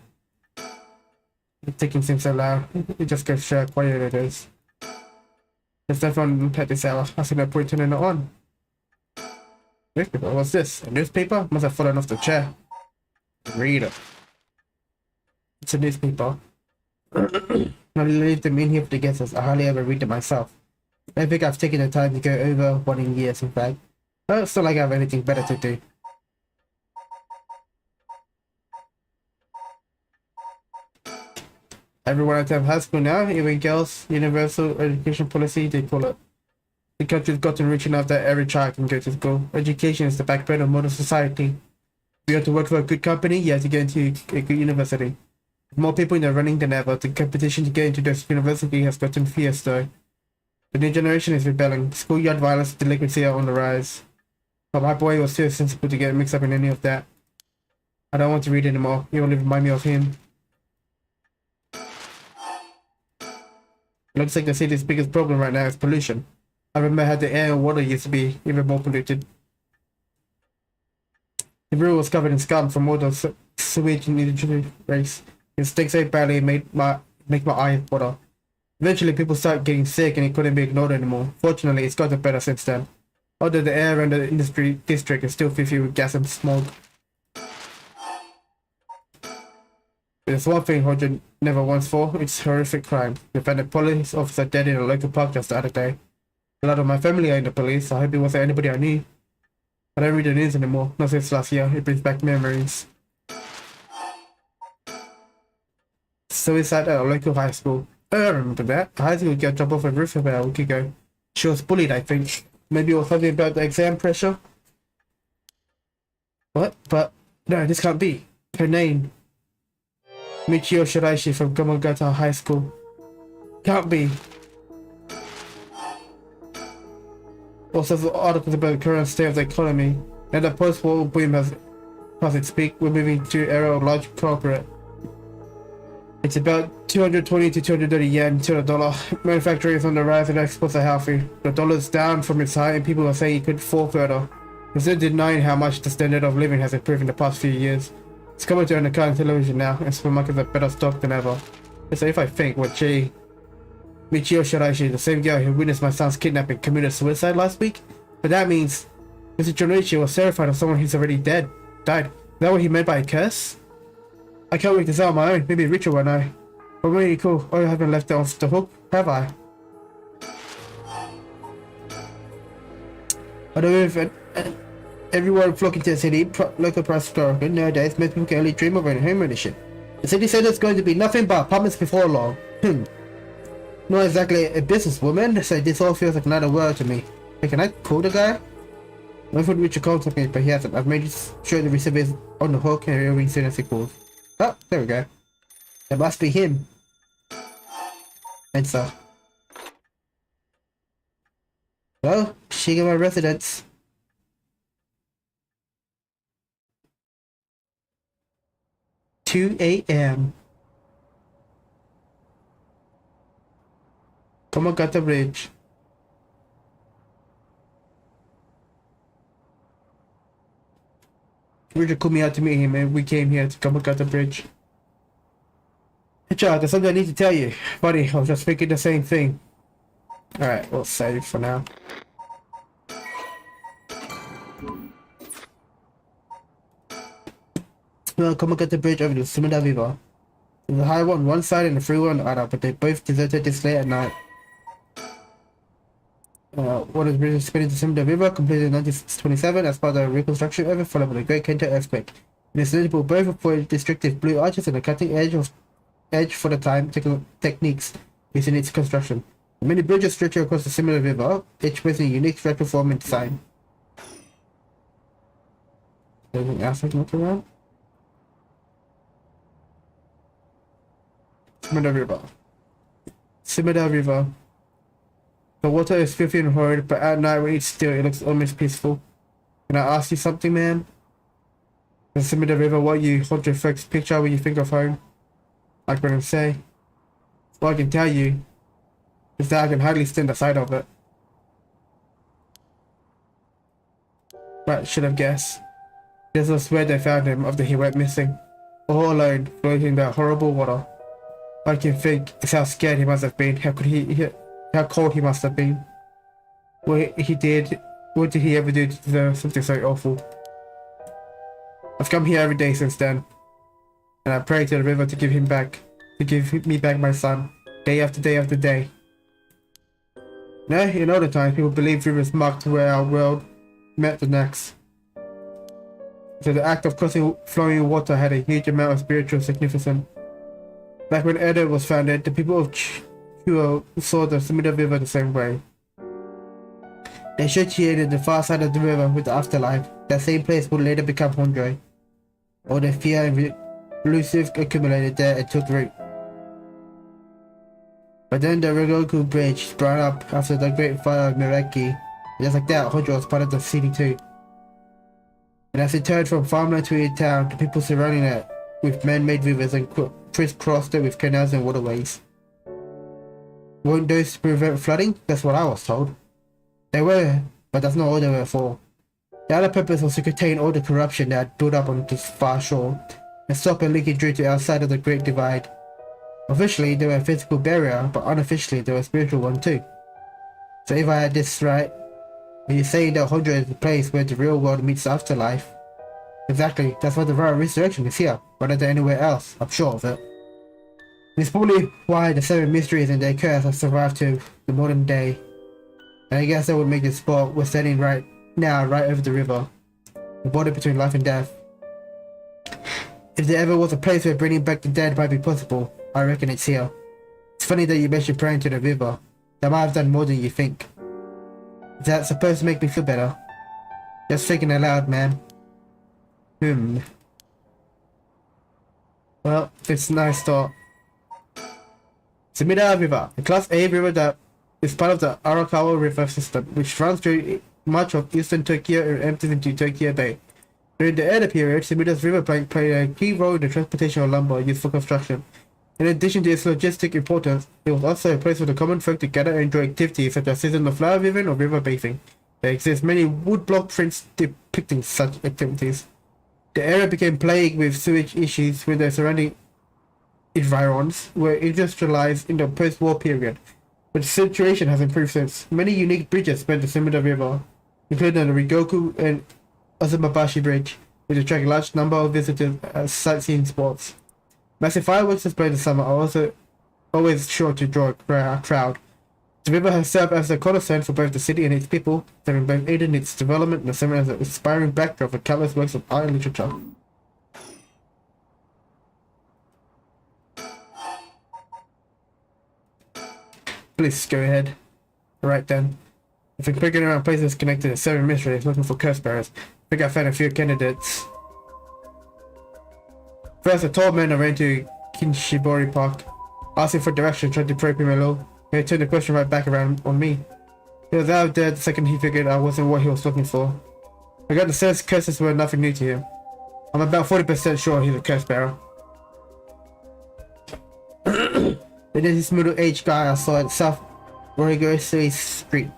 The ticking seems so loud. It just goes show how quiet it is. There's everyone at this hour. I see no point turning it on. Newspaper? What's this? A newspaper? Must have fallen off the chair. Read it. It's a newspaper. I leave them in here for the guesses. I hardly ever read them myself. I think I've taken the time to go over one in years, in fact. But it's not like I have anything better to do. Everyone at high school now, even girls, universal education policy, they call it. The country's gotten rich enough that every child can go to school. Education is the backbone of modern society. If you have to work for a good company, you have to get into a good university. With more people in the running than ever, the competition to get into this university has gotten fierce though. The new generation is rebelling. Schoolyard violence and delinquency are on the rise. But my boy was too sensible to get mixed up in any of that. I don't want to read anymore. You only remind me of him. Looks like the city's biggest problem right now is pollution. I remember how the air and water used to be even more polluted. The river was covered in scum from all the sewage in the race. It stinks so badly it make my eye water. Eventually people started getting sick and it couldn't be ignored anymore. Fortunately, it's gotten better since then. Although the air around the industry district is still filled with gas and smog. There's one thing Hodge never wants for, it's horrific crime. We found a police officer dead in a local park just the other day. A lot of my family are in the police, I hope it wasn't anybody I knew. I don't read the news anymore, not since last year, it brings back memories. Suicide at a local high school. Oh, I remember that. A high school girl dropped off a roof about a week ago. She was bullied, I think. Maybe it was something about the exam pressure? What? But, no, this can't be. Her name. Michio Shiraishi from Komagata High School. Can't be. Also, articles about the current state of the economy. And the post-war boom has its peak. We're moving to an era of large corporate. It's about 220 to 230 yen to the dollar. Manufacturing is on the rise and exports are healthy. The dollar's down from its high and people are saying it could fall further. There's no denying how much the standard of living has improved in the past few years. It's coming to the car and television now, and supermarkets are better stocked than ever. So if I think what Michio Shiraishi, the same girl who witnessed my son's kidnapping, committed suicide last week, but that means Mr. Junichi was terrified of someone who's already died. Is that what he meant by a curse? I can't work this out on my own, maybe Richard won't know. But really cool, I haven't left it off the hook, have I? I don't know if everyone flocking to the city, local price skyrocketing. Nowadays, most people can only dream of owning home ownership. The city said it's going to be nothing but apartments before long. Not exactly a businesswoman, so this all feels like another word to me. Hey, can I call the guy? I thought Richard contact me, but he hasn't. I've made sure the receiver is on the hook and he'll ring soon as he calls. Oh, there we go. It must be him. Answer. Well, Shigama residence. 2 a.m. Komagata Bridge. Richard called me out to meet him and we came here to Komagata Bridge. Hey Charles, there's something I need to tell you. Buddy, I was just thinking the same thing. Alright, we'll save for now. Well, Komagata Bridge over the Sumida River. There's a highway on one side and a freeway on the other, but they both deserted this late at night. One of the bridges spinning the Sumida River, completed in 1927 as part of the reconstruction effort following the Great Kento earthquake. It is notable both employed distinctive blue arches and a cutting edge for the time techniques used in its construction. Many bridges stretch across the Sumida River, each with a unique structural form and design. Anything else I can look around? Simida River. Simida River. The water is filthy and horrid, but at night when it's still, it looks almost peaceful. Can I ask you something, man? The Simida River, what you hold your folks picture when you think of home? Like what I say. What I can tell you is that I can hardly stand the sight of it. But should have guessed. This was where they found him after he went missing. All alone, floating in that horrible water. All I can think is how scared he must have been. How cold he must have been. What did he ever do to deserve something so awful? I've come here every day since then, and I pray to the river to give me back my son, day after day after day. Now, in older times, people believe rivers marked where our world met the next. So the act of crossing flowing water had a huge amount of spiritual significance. Back when Edo was founded, the people of Chuo saw the Sumida River the same way. They associated the far side of the river with the afterlife. That same place would later become Hondroi. All the fear and elusive accumulated there and took root. But then the Rigoku Bridge sprang up after the Great Fire of Miraki. Just like that, Hondroi was part of the city too. And as it turned from farmland to a town, the people surrounding it with man-made rivers and crisscrossed it with canals and waterways. Weren't those to prevent flooding? That's what I was told. They were, but that's not all they were for. The other purpose was to contain all the corruption that had built up on this far shore, and stop a leakage due to outside of the Great Divide. Officially, they were a physical barrier, but unofficially, they were a spiritual one too. So if I had this right, are you saying that Hondroi is the place where the real world meets the afterlife? Exactly, that's why the Royal Resurrection is here, rather than anywhere else, I'm sure of it. It's probably why the 7 mysteries and their curse have survived to the modern day. And I guess that would make the spot we're standing right now, right over the river. The border between life and death. If there ever was a place where bringing back the dead might be possible, I reckon it's here. It's funny that you mentioned praying to the river. That might have done more than you think. Is that supposed to make me feel better? Just thinking aloud, man. Well, it's a nice thought. Sumida River, a Class A river that is part of the Arakawa River system, which runs through much of eastern Tokyo and empties into Tokyo Bay. During the Edo period, Sumida's riverbank played a key role in the transportation of lumber used for construction. In addition to its logistic importance, it was also a place for the common folk to gather and enjoy activities such as seasonal flower viewing or river bathing. There exist many woodblock prints depicting such activities. The area became plagued with sewage issues when the surrounding environs were industrialized in the post-war period, but the situation has improved since. Many unique bridges span the Sumida River, including the Rigoku and Azumabashi Bridge, which attract a large number of visitors as sightseeing spots. Massive fireworks displayed in summer are also always sure to draw a crowd. The river has served as a cornerstone for both the city and its people, having both aided in its development and served as an inspiring backdrop for countless works of art and literature. Please go ahead. Alright then. I've been picking around places connected to 7 mysteries looking for curse bearers. I think I found a few candidates. First, a tall man ran to Kinshibori Park, asking for directions, tried to probe him a little. He turned the question right back around on me. He was out of there the second he figured I wasn't what he was looking for. I got the sense curses were nothing new to him. I'm about 40% sure he's a curse bearer. Then there's this middle-aged guy I saw at South Origosui Street.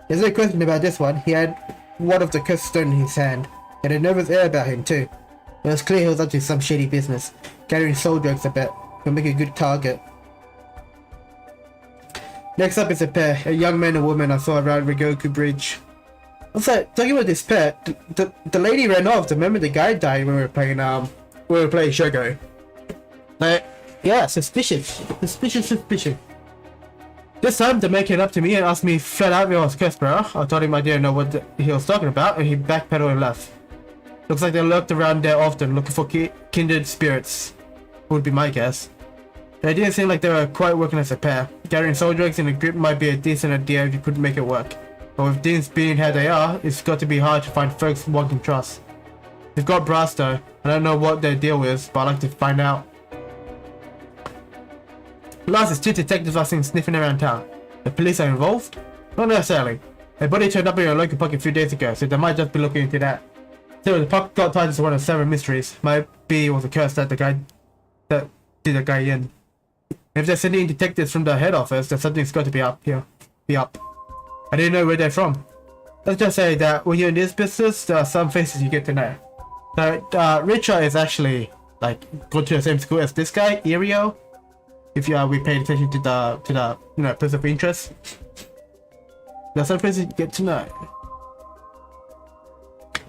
There's no question about this one. He had one of the cursed stones in his hand. He had a nervous air about him too. It was clear he was up to some shady business. Carrying soul drugs, I bet. He'll make a good target. Next up is a pair, a young man and woman I saw around Rigoku Bridge. Also, talking about this pair, the lady ran off. Remember the guy died when we were playing Shogo. Like, yeah, suspicious. Suspicious. This time the man came up to me and asked me flat out if I was cursed, bro. I told him I didn't know what he was talking about, and he backpedaled and left. Looks like they lurked around there often looking for kindred spirits. Would be my guess. They didn't seem like they were quite working as a pair. Carrying soul drugs in a grip might be a decent idea if you could make it work. But with things being how they are, it's got to be hard to find folks one can trust. They've got brass though. I don't know what their deal is, but I'd like to find out. Last is 2 detectives are seen sniffing around town. The police are involved? Not necessarily. A body turned up in a local park a few days ago, so they might just be looking into that. So the park got tied as one of several mysteries. Might be it was a curse that did the guy in. If they're sending detectives from the head office, then something's got to be up here. I didn't know where they're from. Let's just say that when you're in this business, there are some faces you get to know. So Richard is actually like going to the same school as this guy, Irio. If we paid attention to the person of interest. There's some faces you get to know.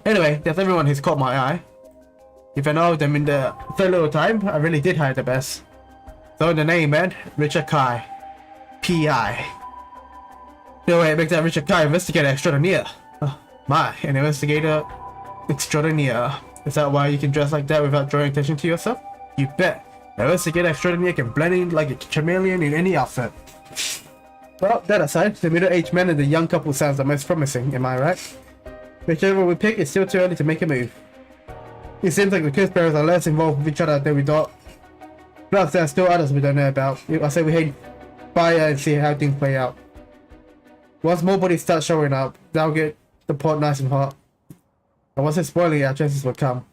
Anyway, that's everyone who's caught my eye. If I know them in the third little time, I really did hire the best. So the name, man, Richard Kai. P.I. No way, make that Richard Kai investigator extraordinaire. Oh, my, an investigator extraordinaire. Is that why you can dress like that without drawing attention to yourself? You bet. An investigator extraordinaire can blend in like a chameleon in any outfit. Well, that aside, the middle-aged man and the young couple sounds the most promising, am I right? Whichever we pick, it's still too early to make a move. It seems like the curse bearers are less involved with each other than we thought. Plus, there are still others we don't know about. I say we hang fire and see how things play out. Once more bodies start showing up, that'll get the pot nice and hot. And once it's spoiling, our chances will come.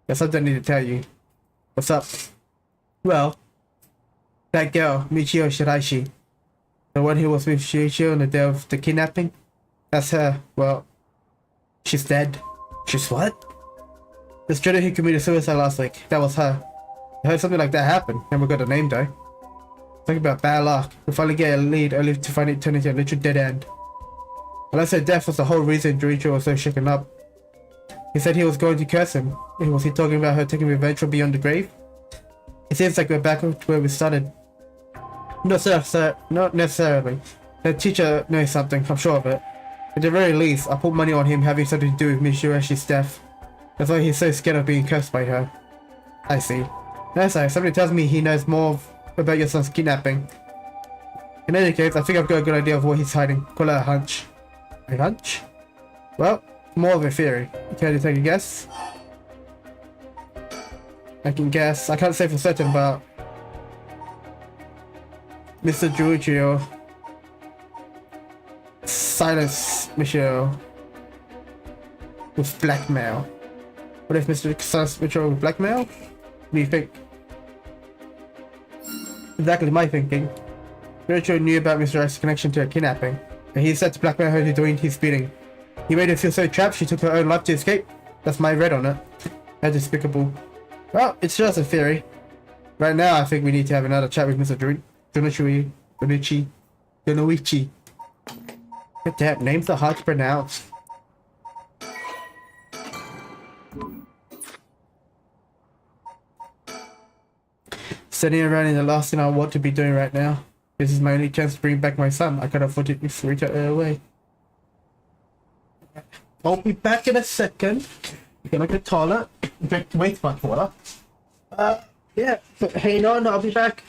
There's something I need to tell you. What's up? Well, that girl, Michio Shiraishi, the one who was with Shuichio on the day of the kidnapping, that's her. Well, she's dead. She's what? The student who committed suicide last week, that was her. I heard something like that happen, and we got a name though. Talking about bad luck. We finally get a lead, only to find it turn into a literal dead end. Unless her death was the whole reason Junichiro was so shaken up. He said he was going to curse him. Was he talking about her taking revenge from beyond the grave? It seems like we're back to where we started. Not necessarily. The teacher knows something, I'm sure of it. At the very least, I put money on him having something to do with Mishirashi's death. That's why he's so scared of being cursed by her. I see. No, sorry, somebody tells me he knows more about your son's kidnapping. In any case, I think I've got a good idea of what he's hiding. Call it a hunch. A hunch? Well, more of a theory. Can you take a guess? I can guess. I can't say for certain, but Mr. Giorgio silence Michelle with blackmail. What if Mr. Silence Michelle with blackmail? What do you think? Exactly my thinking. Giorgio knew about Mr. X's connection to her kidnapping, and he set to blackmail her into doing his bidding. He made her feel so trapped she took her own life to escape. That's my read on it. How despicable. Well, it's just a theory. Right now, I think we need to have another chat with Mr. Donoichi. Good damn, names are hard to pronounce. Sitting around in the last thing I want to be doing right now. This is my only chance to bring back my son. I can't afford to reach out away. I'll be back in a second. Gonna go to the toilet. Drink way too much water. Yeah, but hang on, I'll be back.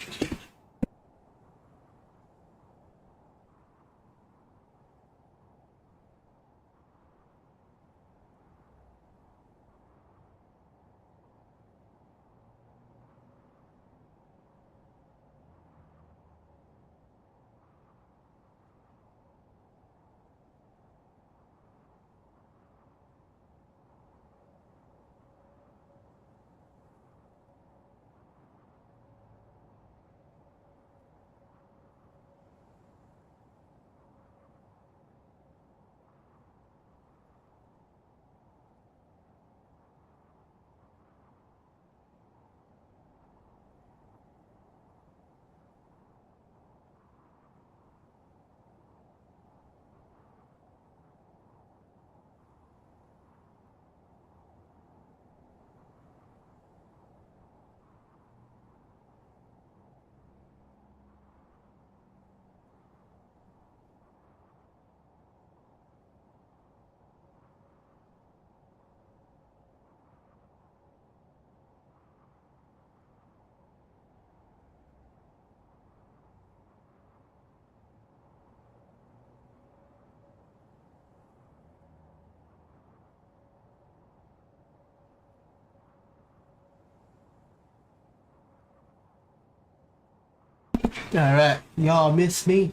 Alright, y'all miss me.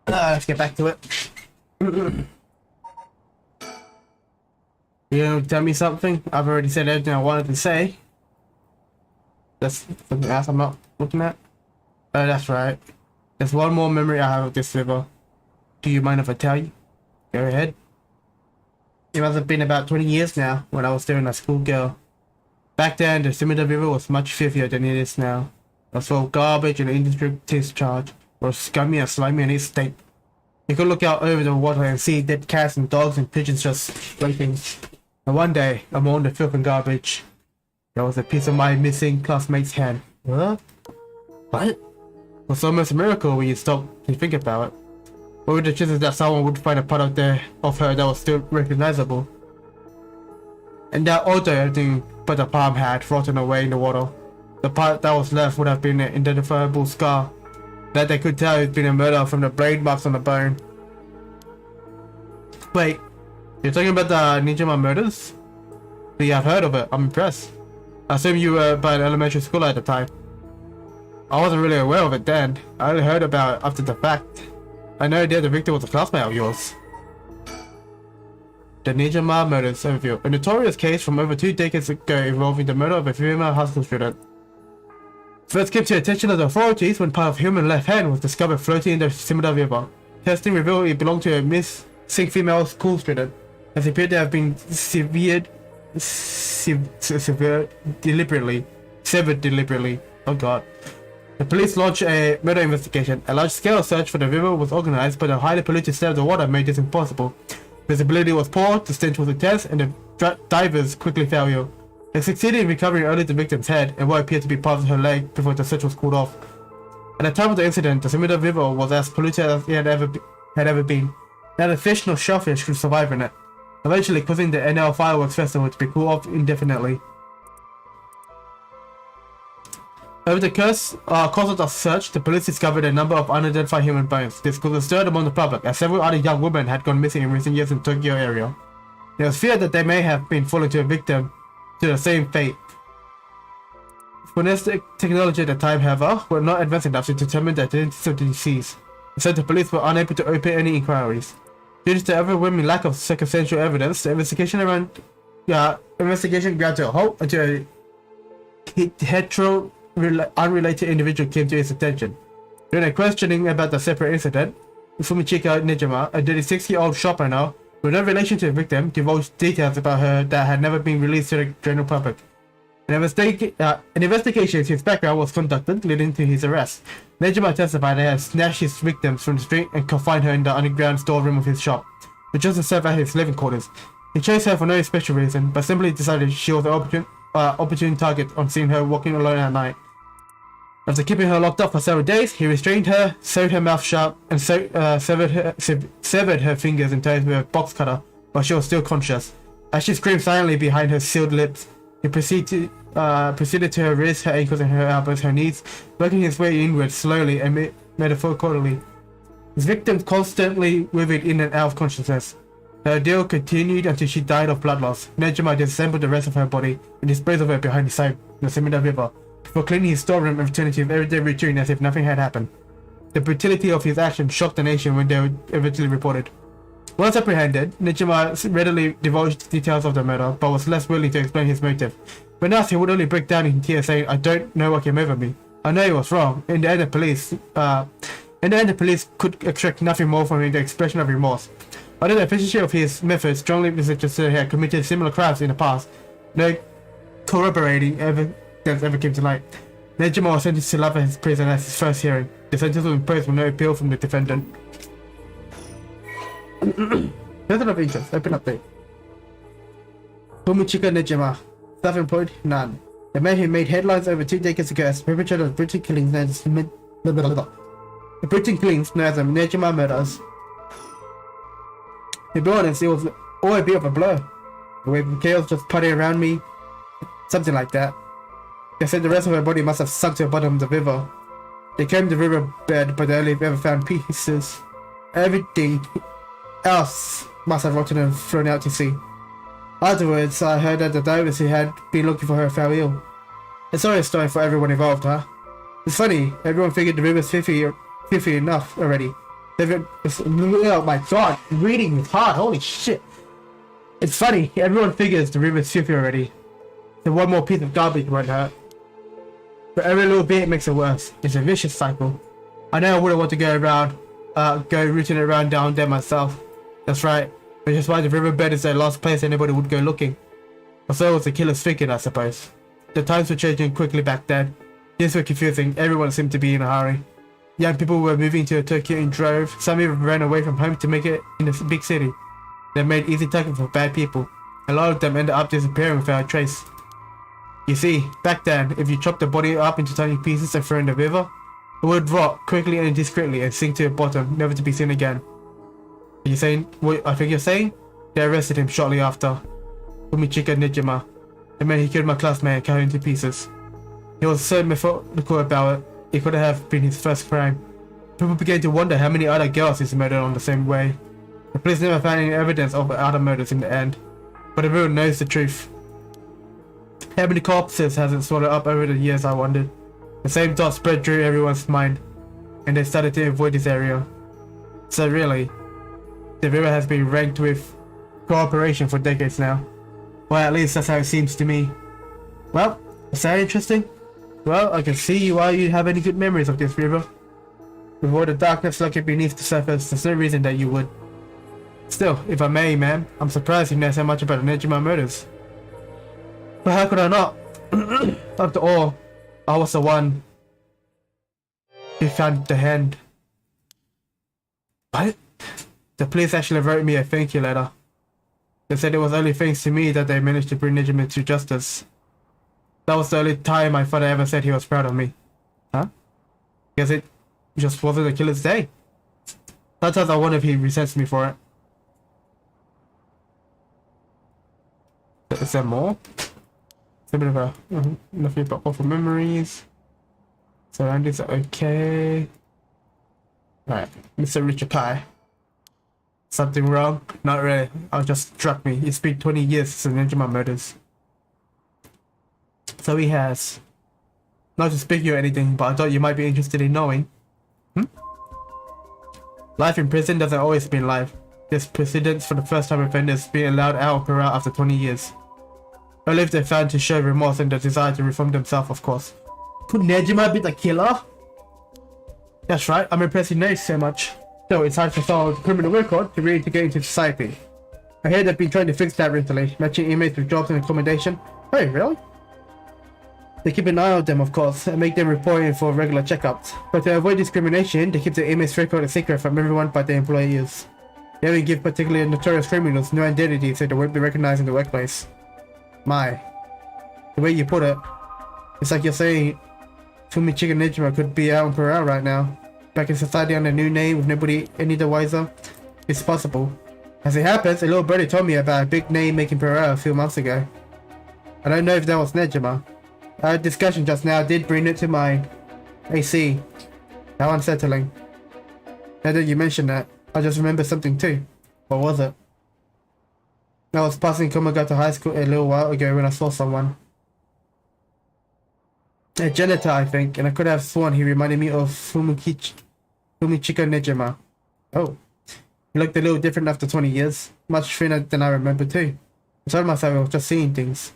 Let's get back to it. You know, tell me something? I've already said everything I wanted to say. That's something else I'm not looking at. Oh, that's right. There's one more memory I have of this river. Do you mind if I tell you? Go ahead. It must have been about 20 years now when I was still a schoolgirl. Back then, the Simida River was much filthier than it is now. It was full of garbage and industry discharge. It was scummy and slimy in its state. You could look out over the water and see dead cats and dogs and pigeons just sleeping. And one day, among the filth and garbage, there was a piece of my missing classmate's hand. What? What? It was almost a miracle when you stop to think about it. What were the chances that someone would find a part of her that was still recognizable? And that although everything but the palm had rotten away in the water, the part that was left would have been an identifiable scar that they could tell had been a murder from the blade marks on the bone. Wait, you're talking about the Ninja murders? Yeah, I've heard of it. I'm impressed. I assume you were by an elementary school at the time. I wasn't really aware of it then. I only heard about it after the fact. I know that the victim was a classmate of yours. The Ninja murders overview. A notorious case from over 2 decades ago involving the murder of a female high school student. First came to the attention of the authorities when part of human left hand was discovered floating in the Simida River. Testing revealed it belonged to a missing female school student, as it appeared to have been severed deliberately. Oh god. The police launched a murder investigation. A large-scale search for the river was organized, but the highly polluted state of the water made this impossible. Visibility was poor, the stench was intense, and the divers quickly failed. They succeeded in recovering only the victim's head and what appeared to be part of her leg before the search was called off. At the time of the incident, the Simida River was as polluted as it had ever been. Neither fish nor shellfish could survive in it, eventually causing the NL Fireworks Festival to be called off indefinitely. Over the course of the search, the police discovered a number of unidentified human bones. This caused a stir among the public, as several other young women had gone missing in recent years in the Tokyo area. There was fear that they may have been falling to a victim to the same fate. Forensic technology at the time, however, were not advanced enough to determine the identity of the deceased, so the police were unable to open any inquiries. Due to the overwhelming lack of circumstantial evidence, the investigation ground to a halt until a unrelated individual came to his attention. During a questioning about the separate incident, Fumichika Nijima, a 36-year-old shop owner with no relation to the victim, divulged details about her that had never been released to the general public. An investigation into his background was conducted, leading to his arrest. Nijima testified that he had snatched his victims from the street and confined her in the underground storeroom of his shop, which also served as his living quarters. He chose her for no special reason, but simply decided she was an opportune target on seeing her walking alone at night. After keeping her locked up for several days, he restrained her, sewed her mouth shut, and severed her fingers and toes with a box cutter while she was still conscious. As she screamed silently behind her sealed lips, he proceeded to her wrists, her ankles, and her elbows, her knees, working his way inward slowly and metaphorically. His victims constantly withered in and out of consciousness. Her ordeal continued until she died of blood loss. Nejima disassembled the rest of her body and disposed of her behind the side of the Simida River, before cleaning his storeroom and returning to his everyday routine as if nothing had happened. The brutality of his actions shocked the nation when they were eventually reported. Once apprehended, Nejima readily divulged details of the murder, but was less willing to explain his motive. When asked, he would only break down in tears, saying, "I don't know what came over me. I know it was wrong." In the end, the police could extract nothing more from him than the expression of remorse. Although the efficiency of his methods strongly suggested that he had committed similar crimes in the past, no corroborating evidence ever came to light. Nejima was sentenced to life in his prison as his first hearing. The sentence was imposed with no appeal from the defendant. Person of interest, open update. Fumichika Nejima, self-employed, none. The man who made headlines over 2 decades ago as perpetrator of brutal killings known as the brutal killings known as the Nejima murders. To be honest, it was all a bit of a blur. The way chaos just partying around me, something like that. They said the rest of her body must have sunk to the bottom of the river. They combed the river bed, but they only ever found pieces. Everything else must have rotted and thrown out to sea. Afterwards, I heard that the divers who had been looking for her fell ill. A sorry story for everyone involved, huh? It's funny, everyone figured the river's filthy enough already. Oh my god, reading is hard, holy shit. It's funny, everyone figures the river's filthy already. So one more piece of garbage won't hurt. But every little bit makes it worse. It's a vicious cycle. I know I wouldn't want to go rooting around down there myself. That's right, which is why the riverbed is the last place anybody would go looking. Or so was the killer's thinking, I suppose. The times were changing quickly back then. Things were confusing, everyone seemed to be in a hurry. Young people were moving to Tokyo in droves, some even ran away from home to make it in a big city. They made easy targets for bad people. A lot of them ended up disappearing without a trace. You see, back then, if you chopped the body up into tiny pieces and threw in the river, it would rot quickly and discreetly and sink to the bottom, never to be seen again. Are you saying what I think you're saying? They arrested him shortly after. Umichika Nijima, the man who killed my classmate and cut him to pieces. He was so methodical about it, it could have been his first crime. People began to wonder how many other girls he's murdered on the same way. The police never found any evidence of other murders in the end, but everyone knows the truth. How many corpses has it swallowed up over the years, I wondered. The same thought spread through everyone's mind, and they started to avoid this area. So really, the river has been ranked with cooperation for decades now. Well, at least that's how it seems to me. Well, is that interesting? Well, I can see why you have any good memories of this river. With all the darkness lurking beneath the surface, there's no reason that you would. Still, if I may, ma'am, I'm surprised you know so much about the Nejima murders. But how could I not? After all, I was the one who found the hand. What? The police actually wrote me a thank you letter. They said it was only thanks to me that they managed to bring Nejima to justice. That was the only time my father ever said he was proud of me. Huh? Guess it just wasn't the killer's day. Sometimes I wonder if he resents me for it. Is there more? It's a bit of a nothing but awful memories. Surroundings are okay. Alright, Mr. Richard Pie. Something wrong? Not really. It just struck me. It's been 20 years since the Nejima murders. So he has. Not to speak you or anything, but I thought you might be interested in knowing. Life in prison doesn't always mean life. There's precedents for the first time offenders being allowed out of parole after 20 years. Only if they're found to show remorse and the desire to reform themselves, of course. Could Nejima be the killer? That's right, I'm impressed you know so much. So it's time to file a criminal record to reintegrate into society. I hear they've been trying to fix that recently, matching inmates with jobs and accommodation. Oh, really? They keep an eye on them, of course, and make them report in for regular checkups. But to avoid discrimination, they keep the inmates' record a secret from everyone but their employees. They only give particularly notorious criminals no identity so they won't be recognized in the workplace. My. The way you put it, it's like you're saying Fumichika Nejima could be out on parole right now. Back in society under a new name with nobody any the wiser. It's possible. As it happens, a little birdie told me about a big name making parole a few months ago. I don't know if that was Nejima. Our discussion just now did bring it to mind. I see. How unsettling. Now that you mention that, I just remember something too. What was it? I was passing Komagata High School a little while ago when I saw someone. A janitor, I think, and I could have sworn he reminded me of Fumichika Nejima. Oh. He looked a little different after 20 years. Much thinner than I remember too. I told myself I was just seeing things.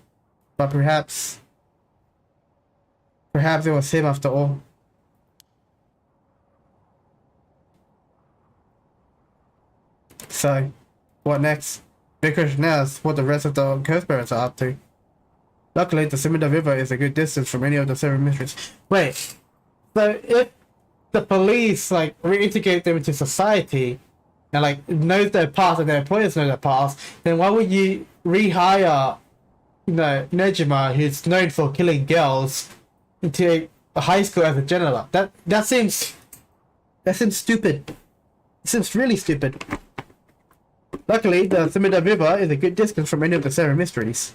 But perhaps it was him after all. So, what next? Big question now is what the rest of the co-spirits are up to. Luckily, the Sumida River is a good distance from any of the 7 mysteries. Wait, so if the police, like, reintegrate them into society, and, like, knows their past and their employers know their past, then why would you rehire, you know, Nejima, who's known for killing girls, into a high school as a janitor? That seems stupid. It seems really stupid. Luckily, the Sumida River is a good distance from any of the 7 mysteries.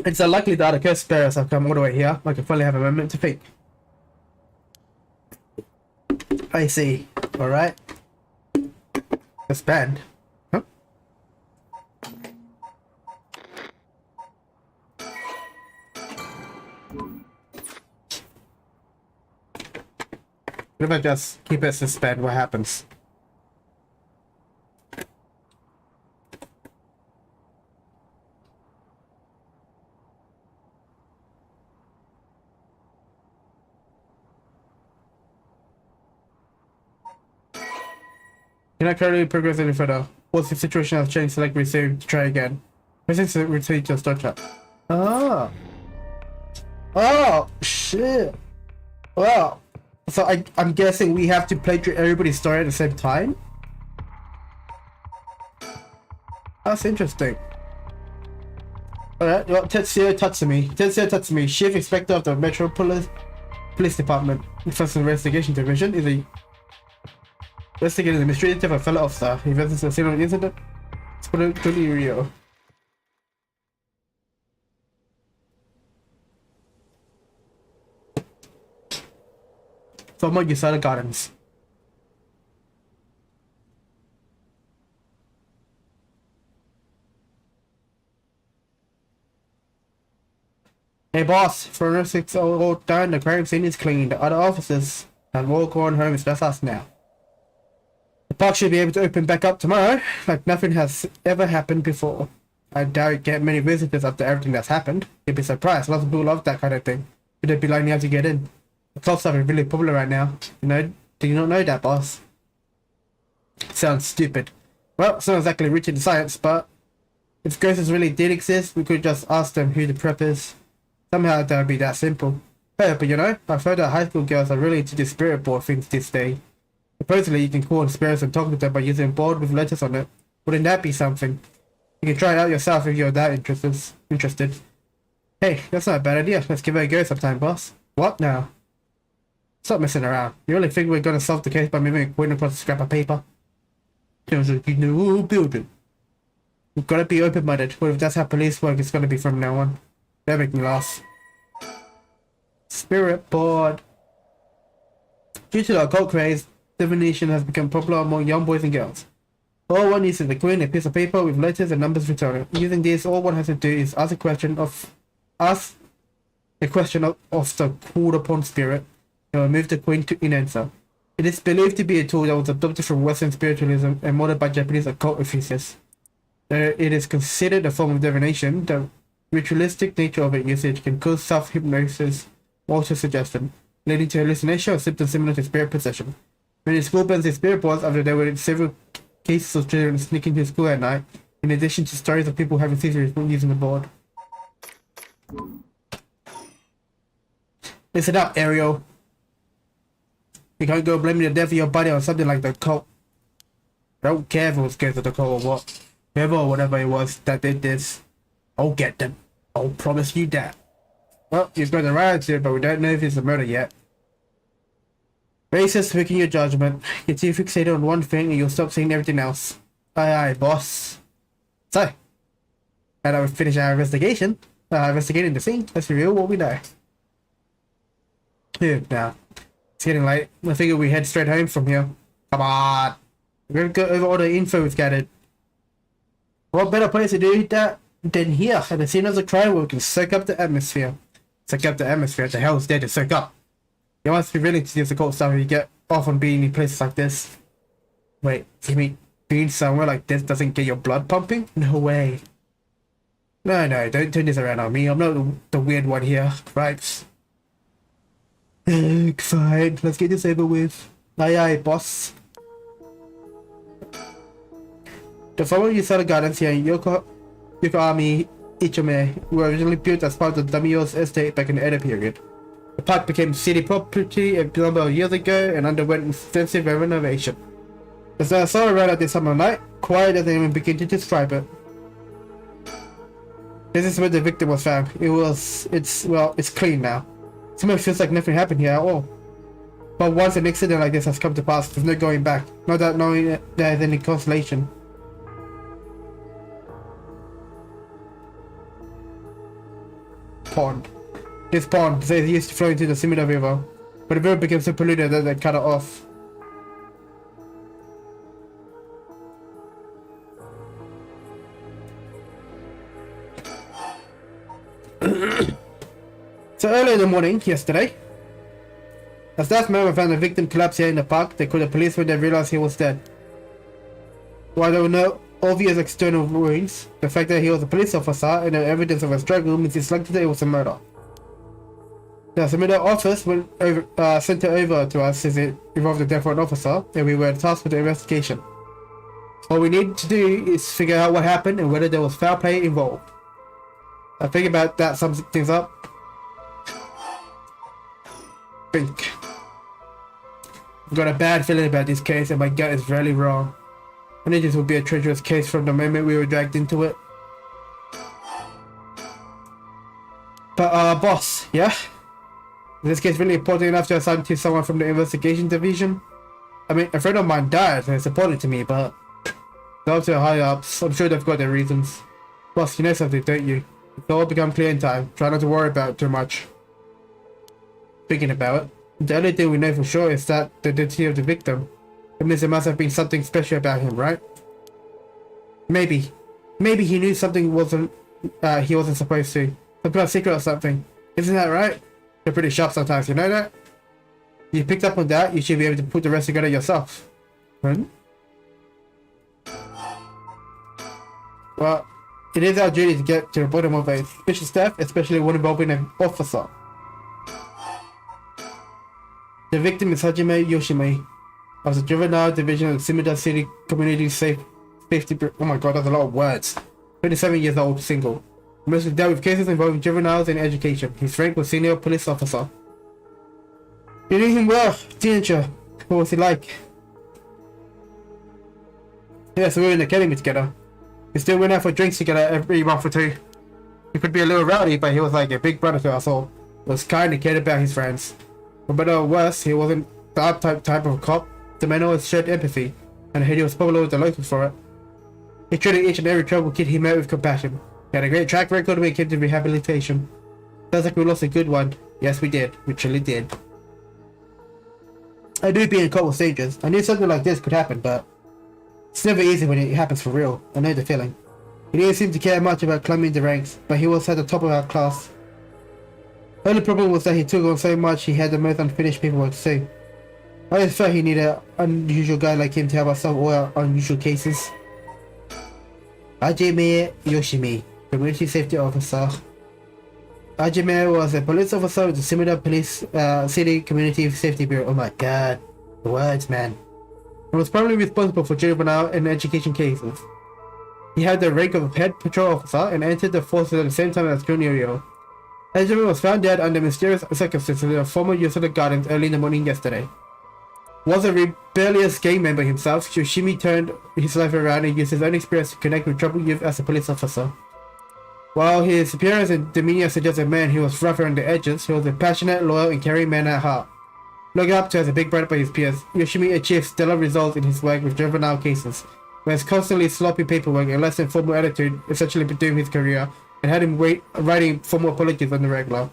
It's unlikely that the cursed bearers have come all the way here. I can finally have a moment to think. I see. Alright. This band. Huh? What if I just keep it suspend? What happens? You're not currently progressing any further. Once the situation has changed, select resume to try again. Pressing return to start chat. Ah. Oh, shit. Wow. So I'm guessing we have to play through everybody's story at the same time? That's interesting. Alright, well, Tetsuya Tatsumi, Chief Inspector of the Metropolis Police Department, First Investigation Division, is a investigating the mystery death of a fellow officer. He visits the scene of the incident. It's totally real. Former Yusada Gardens. Hey boss, for 6-year-old done, the crime scene is clean. The other officers have all gone home. It's just us now. The park should be able to open back up tomorrow, like nothing has ever happened before. I doubt you get many visitors after everything that's happened. You'd be surprised. Lots of people love that kind of thing. You'd be lining up to get in. The club stuff is really popular right now. You know? Do you not know that, boss? Sounds stupid. Well, it's not exactly rich in science, but if ghosts really did exist, we could just ask them who the prep is. Somehow that would be that simple. Hey, but you know, I've heard that high school girls are really into the spirit board things this day. Supposedly you can call on spirits and talk to them by using a board with letters on it. Wouldn't that be something? You can try it out yourself if you're that interested. Hey, that's not a bad idea. Let's give it a go sometime, boss. What now? Stop messing around. You really think we're gonna solve the case by moving a coin across a scrap of paper? There's a new building. We've gotta be open-minded. What if that's how police work is gonna be from now on? That make me laugh. Spirit board. Due to the occult craze, divination has become popular among young boys and girls. All one needs is a coin, a piece of paper with letters and numbers written on it. Using this, all one has to do is ask a question of the called upon spirit, and will move the coin to an answer. It is believed to be a tool that was adopted from Western spiritualism and modeled by Japanese occult enthusiasts. It is considered a form of divination. The ritualistic nature of its usage can cause self-hypnosis or suggestion, leading to hallucination or symptoms similar to spirit possession. Many school bans their spirit boards after there were several cases of children sneaking to school at night, in addition to stories of people having seizures using the board. Listen up, Ariel. You can't go blaming the death of your body on something like the cult. I don't care if it was because of the cult or what. Whoever or whatever it was that did this, I'll get them. I'll promise you that. Well, you've got the right answer, but we don't know if it's a murder yet. Racist, making your judgment. Get too fixated on one thing and you'll stop seeing everything else. Aye, boss. So, now that we've finished our investigation, investigating the scene, let's reveal what we know. Now, it's getting late. I figure we head straight home from here. Come on. We're gonna go over all the info we've gathered. What better place to do that than here at the scene of the crime where we can soak up the atmosphere. Soak up the atmosphere? The hell is there to soak up? You must be willing to use the cold stuff if you get off on being in places like this. Wait, you mean being somewhere like this doesn't get your blood pumping? No way. No, don't turn this around on me. I'm not the weird one here. Right. Fine, let's get this over with. Aye, boss. The former Yusada Gardens here in Yokohama Ichome were originally built as part of the Daimyo's estate back in the Edo period. The park became city property a number of years ago and underwent extensive renovation. As I saw around at this summer night, quiet as I even begin to describe it. This is where the victim was found. It's clean now. Somehow feels like nothing happened here at all. But once an accident like this has come to pass, there's no going back. Not that knowing that there's any consolation. Pond. This pond is used to flow into the Sumida River, but the river became so polluted that they cut it off. So early in the morning, yesterday, As staff member found the victim collapsed here in the park, they called the police when they realized he was dead. While there were no obvious external wounds, the fact that he was a police officer and no evidence of a struggle means it's likely that it was a murder. The submitted office sent it over to us since it involved the death of an officer, and we were tasked with the investigation. All we need to do is figure out what happened and whether there was foul play involved. I think about that sums things up. Think. I've got a bad feeling about this case and my gut is really wrong. I knew this would be a treacherous case from the moment we were dragged into it. But boss, yeah? Is this case really important enough to assign to someone from the investigation division? I mean, a friend of mine died and it's important to me, but up to the higher ups, I'm sure they've got their reasons. Boss, you know something, don't you? It'll all become clear in time. Try not to worry about it too much. Thinking about it, the only thing we know for sure is that the identity of the victim. It means there must have been something special about him, right? Maybe he knew something he wasn't supposed to. Some kind of secret or something. Isn't that right? You're pretty sharp sometimes, you know that? You picked up on that, you should be able to put the rest together yourself. Well, it is our duty to get to the bottom of a suspicious death, especially one involving an officer. The victim is Hajime Yoshimi of the Juvenile Division of the Shimada City Community Safety Bureau. Oh my god, that's a lot of words. 27 years old, single. Mostly dealt with cases involving juveniles and education. His rank was senior police officer. You knew him well, teenager. What was he like? Yeah, so we were in the academy together. We still went out for drinks together every month or two. He could be a little rowdy, but he was like a big brother to us all. He was kind and cared about his friends. For better or worse, he wasn't the uptight type of cop. The man always showed empathy, and he was popular with the locals for it. He treated each and every troubled kid he met with compassion. He had a great track record when it came to rehabilitation. Sounds like we lost a good one. Yes, we did. We truly did. I knew being a cop was dangerous. I knew something like this could happen, but it's never easy when it happens for real. I know the feeling. He didn't seem to care much about climbing the ranks, but he was at the top of our class. The only problem was that he took on so much he had the most unfinished paperwork to do. I always felt he needed an unusual guy like him to help us solve all our unusual cases. Hajime Yoshimi, Community Safety Officer. Hajime was a police officer with the Shimada Police City Community Safety Bureau. Oh my god, the words, man. He was primarily responsible for juvenile and education cases. He had the rank of head patrol officer and entered the forces at the same time as Junior. Hajime was found dead under mysterious circumstances in a former use of the gardens early in the morning yesterday. Was a rebellious gang member himself, Yoshimi turned his life around and used his own experience to connect with troubled youth as a police officer. While his appearance and demeanor suggest a man who was rougher on the edges, he was a passionate, loyal, and caring man at heart. Looked up to as a big brother by his peers, Yoshimi achieved stellar results in his work with juvenile cases, where his constantly sloppy paperwork and less than formal attitude essentially bedoomed his career and had him writing formal apologies on the regular.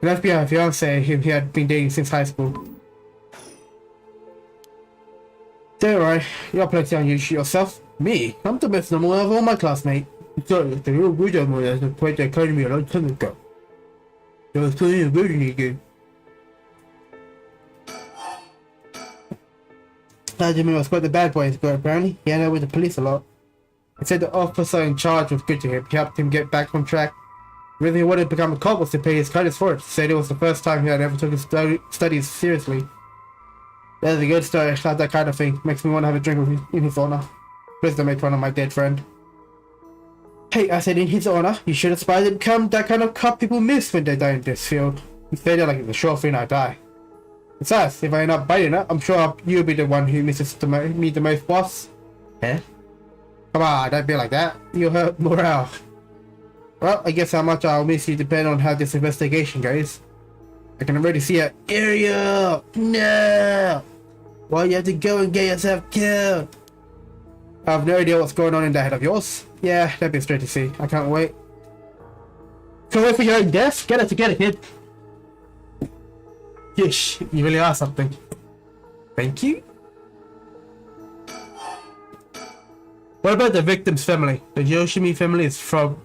He left behind a fiancée whom he had been dating since high school. Don't worry, you're plenty unusual yourself. Me? I'm the most normal of all my classmates. Sorry, the real weirdo more than the point that called me a long time ago. There was plenty of weird again. Hajime was quite the bad boy in school apparently. He ended up with the police a lot. He said the officer in charge was good to him. He helped him get back on track. The reason he wanted to become a cop was to pay his credits for it. He said it was the first time he had ever took his studies seriously. That's a good story. That kind of thing makes me want to have a drink with him in his honor. Please don't make fun of my dead friend. Hey, I said in his honor, you should aspire to become that kind of cop people miss when they die in this field. You say that like it's a sure thing I die. Besides, if I end up biting it, I'm sure you'll be the one who misses me the most, boss. Eh? Come on, don't be like that. You'll hurt morale. Well, I guess how much I'll miss you depends on how this investigation goes. I can already see it. Ariel! No! Why you have to go and get yourself killed? I have no idea what's going on in that head of yours. Yeah, that'd be straight to see. I can't wait. Can't wait for your own death? Get it together, kid. Yeesh, you really are something. Thank you. What about the victim's family? The Yoshimi family is from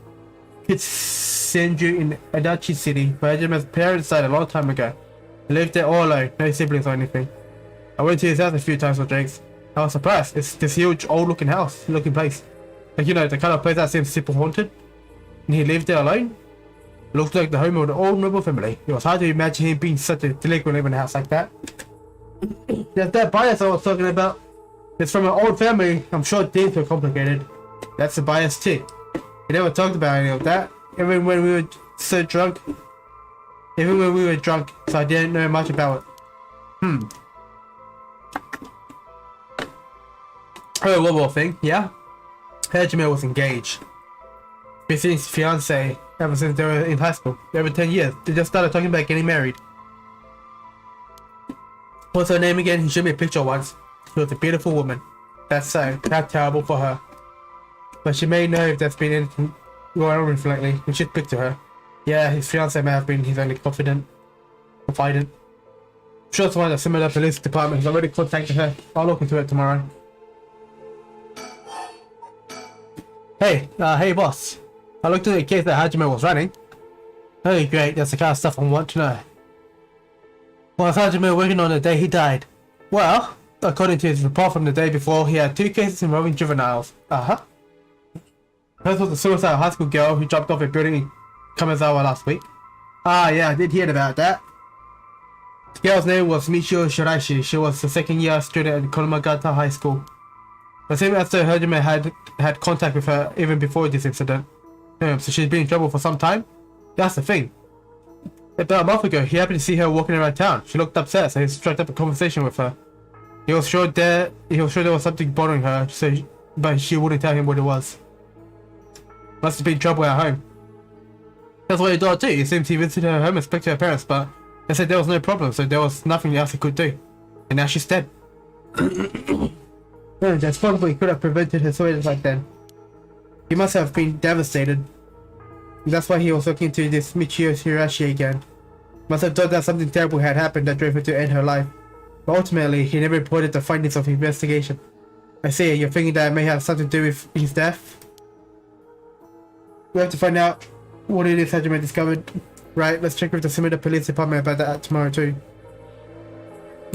Kitsenju in Adachi City, where Hajime's parents died a long time ago. He lived there all alone, no siblings or anything. I went to his house a few times for drinks. I was surprised. It's this huge, old-looking house, looking place. Like, you know, the kind of place that seems super haunted. And he lived there alone. Looked like the home of an old noble family. It was hard to imagine him being such a delinquent living in a house like that. There's that bias I was talking about. It's from an old family. I'm sure things were complicated. That's the bias too. We never talked about any of that. Even when we were so drunk. Even when we were drunk, so I didn't know much about it. Oh, one more thing, yeah? Jamil was engaged. Been seeing his fiance ever since they were in high school. Over 10 years. They just started talking about getting married. What's her name again? He showed me a picture once. She was a beautiful woman. That's so. How terrible for her. But she may know if there's been anything going on with him lately. We should speak to her. Yeah, his fiance may have been his only confidant. I'm sure it's one of the similar police departments. I've already contacted her. I'll look into it tomorrow. Hey boss. I looked into the case that Hajime was running. Oh great, that's the kind of stuff I want to know. What was Hajime working on the day he died? Well, according to his report from the day before, he had 2 cases involving juveniles. First was the suicide high school girl who jumped off a building in Kamizawa last week. Yeah, I did hear about that. The girl's name was Michio Shiraishi. She was a second-year student at Kolomagata High School. It seemed as though Hajime had contact with her even before this incident. So she's been in trouble for some time? That's the thing. About a month ago, he happened to see her walking around town. She looked upset, so he struck up a conversation with her. He was sure there was something bothering her, but she wouldn't tell him what it was. Must have been trouble at home. That's what he thought too. It seems he visited her home and spoke to her parents, but they said there was no problem, so there was nothing else he could do. And now she's dead. That's probably could have prevented her suicide like then. He must have been devastated. That's why he was looking into this Michio Shirashi again. Must have thought that something terrible had happened that drove her to end her life. But ultimately, he never reported the findings of his investigation. I see, you're thinking that it may have something to do with his death? We have to find out what it is Hajime discovered. Right, let's check with the Sumida Police Department about that tomorrow too.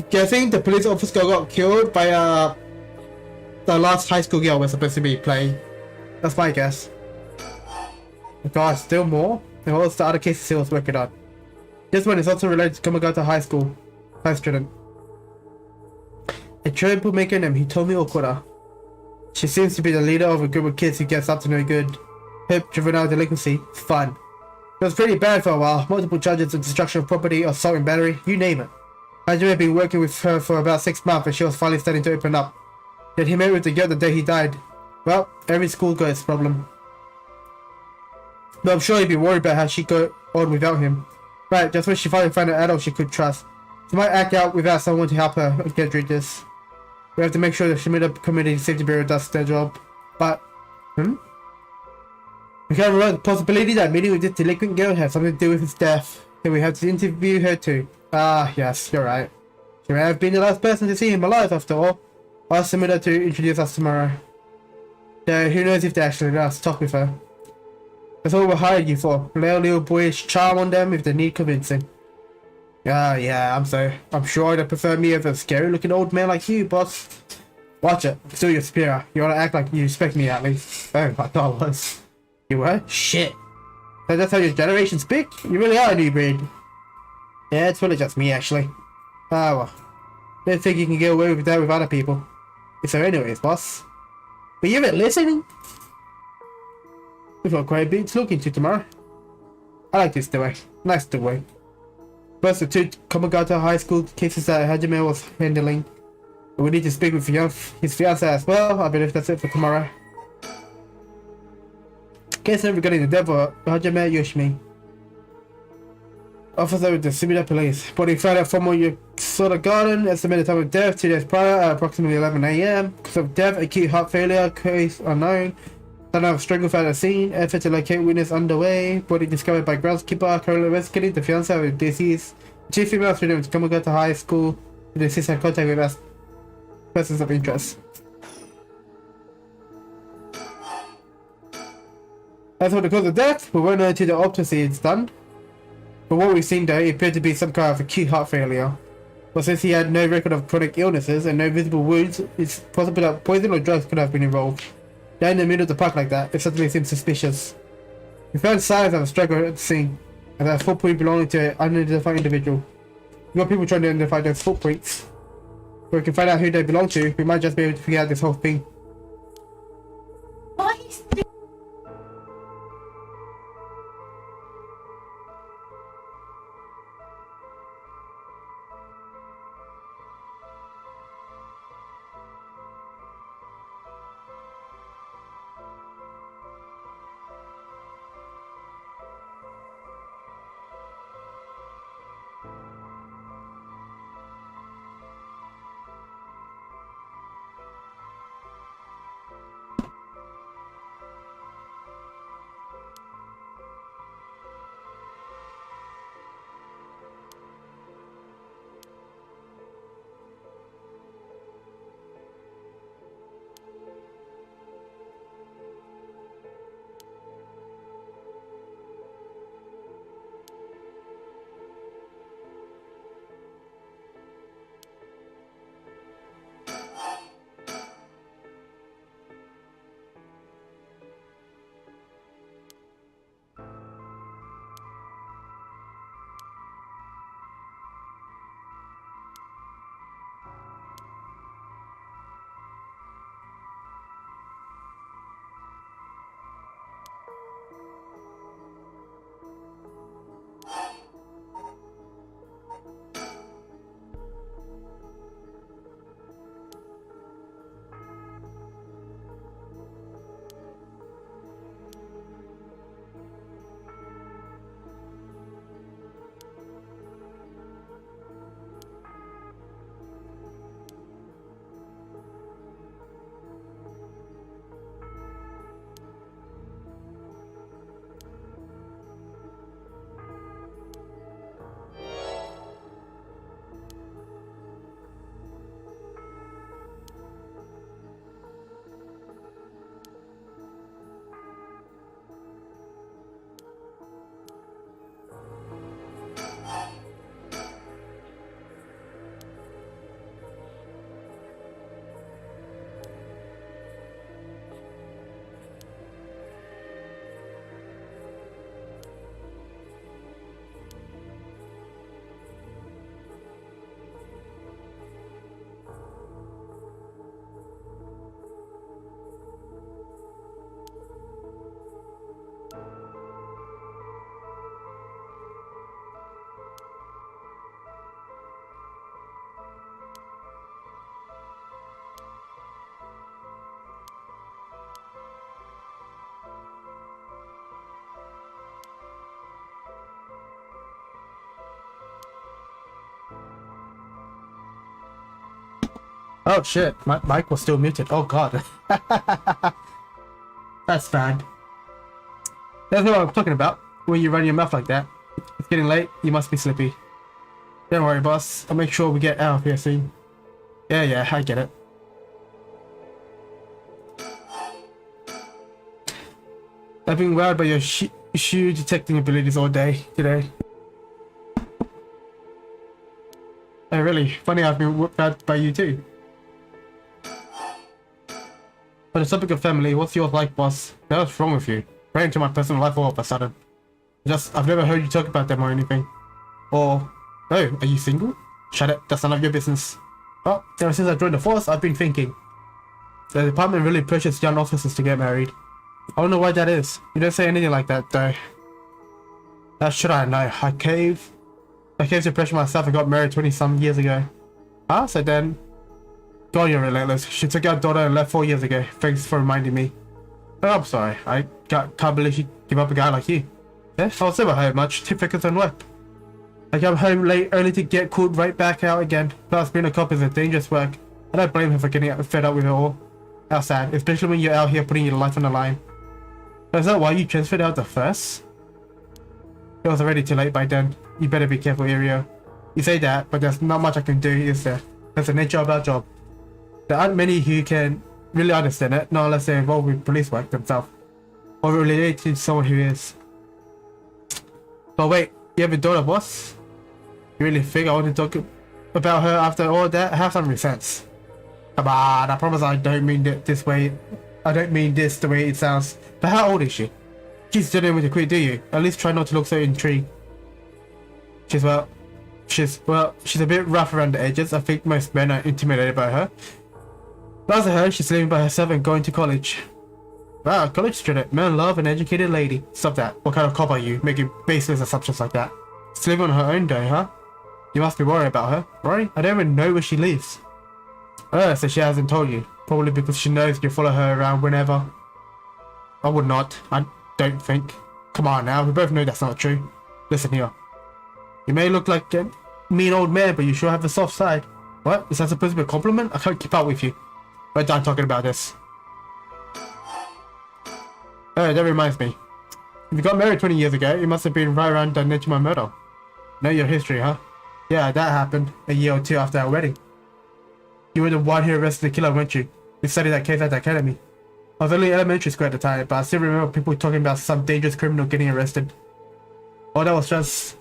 Guessing the police officer got killed by the last high school girl we're supposed to be playing. That's my guess. God, still more? And what's the other cases he was working on? This one is also related to Komagata High School. High student. A troublemaker named Hitomi Okura. She seems to be the leader of a group of kids who gets up to no good. Hip, juvenile delinquency, fun. It was pretty bad for a while. Multiple charges of destruction of property, assault and battery, you name it. Hajime had been working with her for about 6 months and she was finally starting to open up. Yet he met with the girl the day he died. Well, every schoolgirl is a problem. But I'm sure he'd be worried about how she'd go on without him. Right, just when she finally found an adult she could trust. She might act out without someone to help her get through this. We have to make sure the Shimida Community Safety Bureau does their job. But, we can't rule out the possibility that meeting with this delinquent girl has something to do with his death. Then we have to interview her too. Yes, you're right. She may have been the last person to see him alive after all. I'll ask Shimida to introduce us tomorrow. So who knows if they actually let us talk with her. That's what we hired you for. Lay a little boyish charm on them if they need convincing. Yeah, I'm sure they prefer me as a scary looking old man like you, boss. Watch it. Still your superior. You wanna act like you respect me at least. Oh, I thought I was. You were? Shit. So that's how your generation speak? You really are a new breed. Yeah, it's really just me actually. Well. Don't think you can get away with that with other people. So anyways, boss. Were you even listening? We've got quite a bit to look into tomorrow. I like this doorway. Nice doorway. Plus the 2 Komagata High School cases that Hajime was handling. We need to speak with his fiancé as well. I believe that's it for tomorrow. Case regarding the death of Hajime Yoshimi. Officer with the Sumida Police. Body found at former Yokota Garden. Estimated time of death 2 days prior at approximately 11 AM. Cause of death, acute heart failure, case unknown. Son of struggle found at the scene. Effort to locate witness underway. Body discovered by groundskeeper. Currently investigating the fiancé of the deceased. 2 female students from Komagata High School. The deceased had contact with us. Persons of interest. As for the cause of death, we won't know until the autopsy is done. From what we've seen though, it appeared to be some kind of acute heart failure. But since he had no record of chronic illnesses and no visible wounds, it's possible that poison or drugs could have been involved. Down in the middle of the park like that, it suddenly seems suspicious. We found signs of a struggle at the scene, and that footprint belonging to an unidentified individual. We got people trying to identify those footprints. If we can find out who they belong to, we might just be able to figure out this whole thing. Oh shit, my mic was still muted. Oh god. That's bad. That's what I'm talking about. When you run your mouth like that. It's getting late, you must be sleepy. Don't worry, boss. I'll make sure we get out of here soon. Yeah, I get it. I've been wowed by your shoe detecting abilities all day today. Oh really? Funny, I've been wowed by you too. On the topic of family, what's yours like, boss? What's wrong with you? Right into my personal life all of a sudden. I've never heard you talk about them or anything. Or, oh, are you single? Shut it, that's none of your business. Well, ever since I joined the force, I've been thinking. The department really pushes young officers to get married. I don't know why that is. You don't say anything like that, though. How should I know? I caved to pressure myself and got married 20-some years ago. Huh? So then... God, you're relentless. She took our daughter and left 4 years ago. Thanks for reminding me. Oh, I'm sorry. I can't believe she gave up a guy like you. Yeah, I was never home much. Too focused on work. I come home late only to get called right back out again. Plus, being a cop is a dangerous work. I don't blame her for getting fed up with it all. How sad, especially when you're out here putting your life on the line. Is that why you transferred out the first? It was already too late by then. You better be careful, Ario. You say that, but there's not much I can do, is there? That's the nature of our job. There aren't many who can really understand it, not unless they're involved with police work themselves. Or related to someone who is. But wait, You have a daughter, boss? You really think I want to talk about her after all that? Have some sense. Come on, I promise I don't mean it this way. I don't mean this the way it sounds. But how old is she? She's still able to quit, do you? At least try not to look so intrigued. She's a bit rough around the edges. I think most men are intimidated by her. But as I heard, she's living by herself and going to college. Wow, college student. Men love an educated lady. Stop that. What kind of cop are you, making baseless assumptions like that? She's living on her own day, huh? You must be worried about her. Worried? I don't even know where she lives. Oh, so she hasn't told you. Probably because she knows you follow her around whenever. I would not. I don't think. Come on now, we both know that's not true. Listen here. You may look like a mean old man, but you sure have the soft side. What? Is that supposed to be a compliment? I can't keep up with you. We're done talking about this. Oh, that reminds me. If you got married 20 years ago, it must have been right around the Nechima murder. Know your history, huh? Yeah, that happened a year or two after our wedding. You were the one who arrested the killer, weren't you? You studied that case at the academy. I was only in elementary school at the time, but I still remember people talking about some dangerous criminal getting arrested. Oh, that was just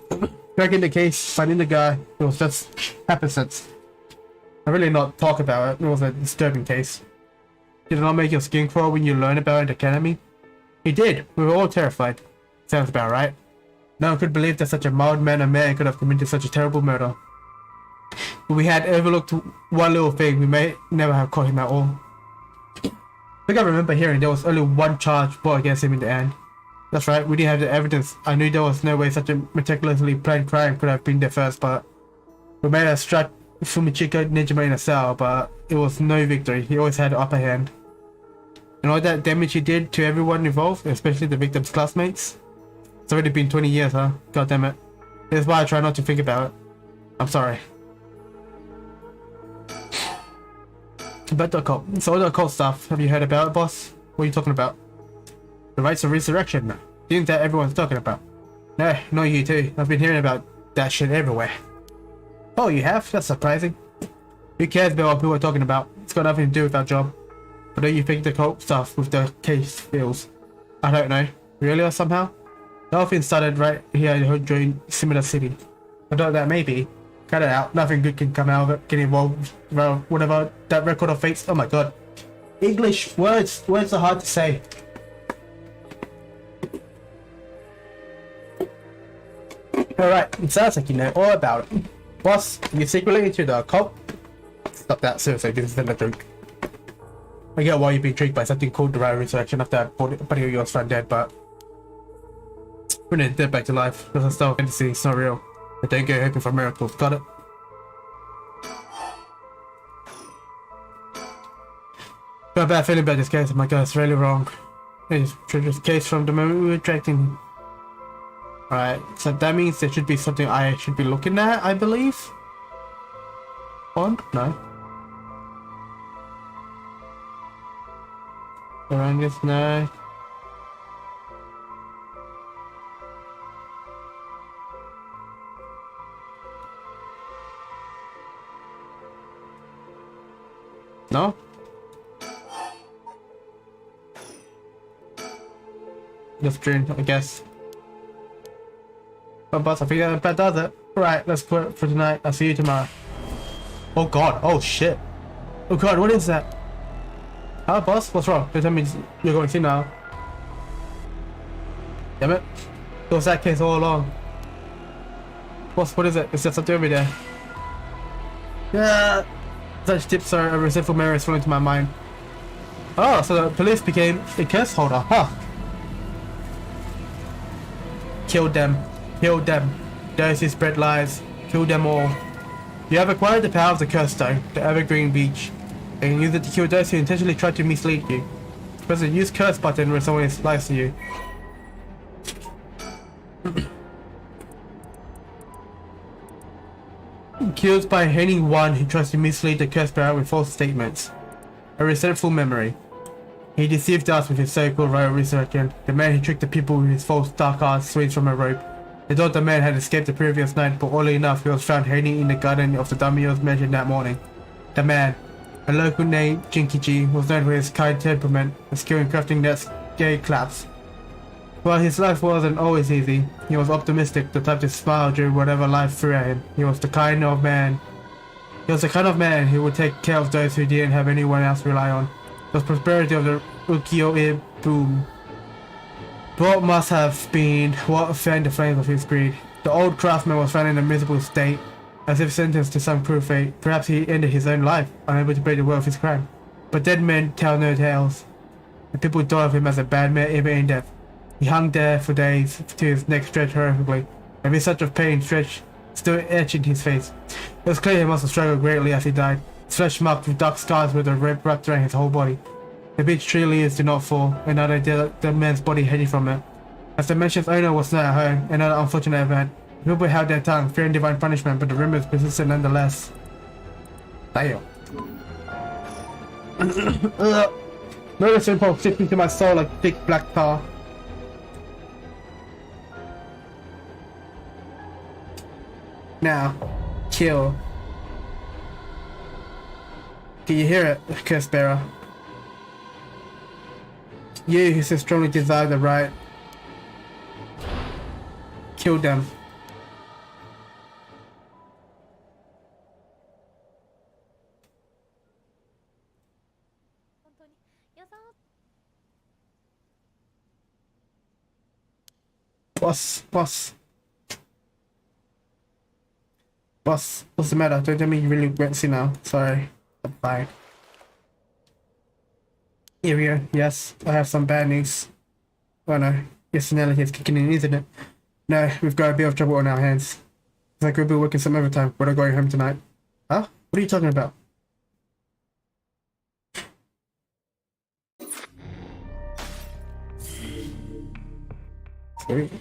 cracking the case, finding the guy. It was just happenstance. I really not talk about it. It was a disturbing case. Did it not make your skin crawl when you learned about it at the academy? It did. We were all terrified. Sounds about right. No one could believe that such a mild-mannered man could have committed such a terrible murder. But we had overlooked one little thing. We may never have caught him at all. I think I remember hearing there was only one charge brought against him in the end. That's right, we didn't have the evidence. I knew there was no way such a meticulously planned crime could have been there first, but we may have struck Fumichika Nejima in a cell, but it was no victory. He always had the upper hand. And all that damage he did to everyone involved, especially the victim's classmates. It's already been 20 years, huh? God damn it. That's why I try not to think about it. I'm sorry. About the occult. So all the occult stuff, have you heard about it, boss? What are you talking about? The rites of resurrection. Isn't that everyone's talking about? No, not you too. I've been hearing about that shit everywhere. Oh, you have? That's surprising. Who cares about what people are talking about? It's got nothing to do with our job. But don't you think the occult stuff with the case feels? I don't know. Really or somehow? The whole thing started right here in similar city. I thought that maybe. Cut it out. Nothing good can come out of it. Get involved. Well, whatever. That record of fates. Oh my god. English words. Words are hard to say. Alright. It sounds like you know all about it. Boss, you're secretly into the occult? Stop that. Seriously, this isn't a joke. I get why you'd be intrigued by something called the Rare Resurrection after a buddy of yours found dead, but bringing dead back to life. That's a style of fantasy. It's not real. But don't go hoping for miracles. Got it? Got a bad feeling about this case. Oh my god, it's really wrong. It's this case from the moment we were tracking him. Alright, so that means there should be something I should be looking at, I believe? On? No. Orangus, no. No? Just dream, I guess. But boss, I think that does it. Right, let's quit for tonight. I'll see you tomorrow. Oh god, oh shit. Oh god, what is that? Huh, boss? What's wrong? That means you're going to see now. Damn it. It was that case all along. Boss, what is it? Is there something over there? Yeah. Such tips are a resentful memory falling into my mind. Oh, so the police became a curse holder, huh? Kill them. Kill them. Those who spread lies. Kill them all. You have acquired the power of the curse stone, the evergreen beach. You can use it to kill those who intentionally try to mislead you. Press the use curse button when someone lies to you. Kills by anyone who tries to mislead the curse bearer with false statements. A resentful memory. He deceived us with his so-called royal resurrection. The man who tricked the people with his false dark arts swings from a rope. They thought the man had escaped the previous night, but oddly enough he was found hiding in the garden of the daimyos mentioned that morning. The man, a local named Jinkichi, was known for his kind temperament and skill in crafting nets gay claps. Well, his life wasn't always easy. He was optimistic, the type to smile during whatever life threw at him. He was the kind of man who would take care of those who didn't have anyone else to rely on. The prosperity of the ukiyo-e boom. What must have been what fanned the flames of his greed. The old craftsman was found in a miserable state, as if sentenced to some cruel fate. Perhaps he ended his own life, unable to break the will of his crime. But dead men tell no tales, and people thought of him as a bad man even in death. He hung there for days, to his neck stretched horribly. Every such of pain stretched, still etching his face. It was clear he must have struggled greatly as he died, his flesh marked with dark scars with a red wrapped around his whole body. The beech tree leaves did not fall, another dead man's body hanging from it. As the mansion's owner was not at home, another unfortunate event. People held their tongue, fearing divine punishment, but the rumors persisted nonetheless. Damn. Murder's impulse seeped into my soul like thick black tar. Now, kill. Can you hear it, curse bearer? You who so strongly desire the right. Kill them. Boss, what's the matter? Don't tell me you really fancy now. Sorry. I'm fine. Here we go. Yes, I have some bad news. Oh no, your senility is kicking in, isn't it? No, we've got a bit of trouble on our hands. It's like we'll be working some overtime. We're not going home tonight. Huh? What are you talking about? Sorry.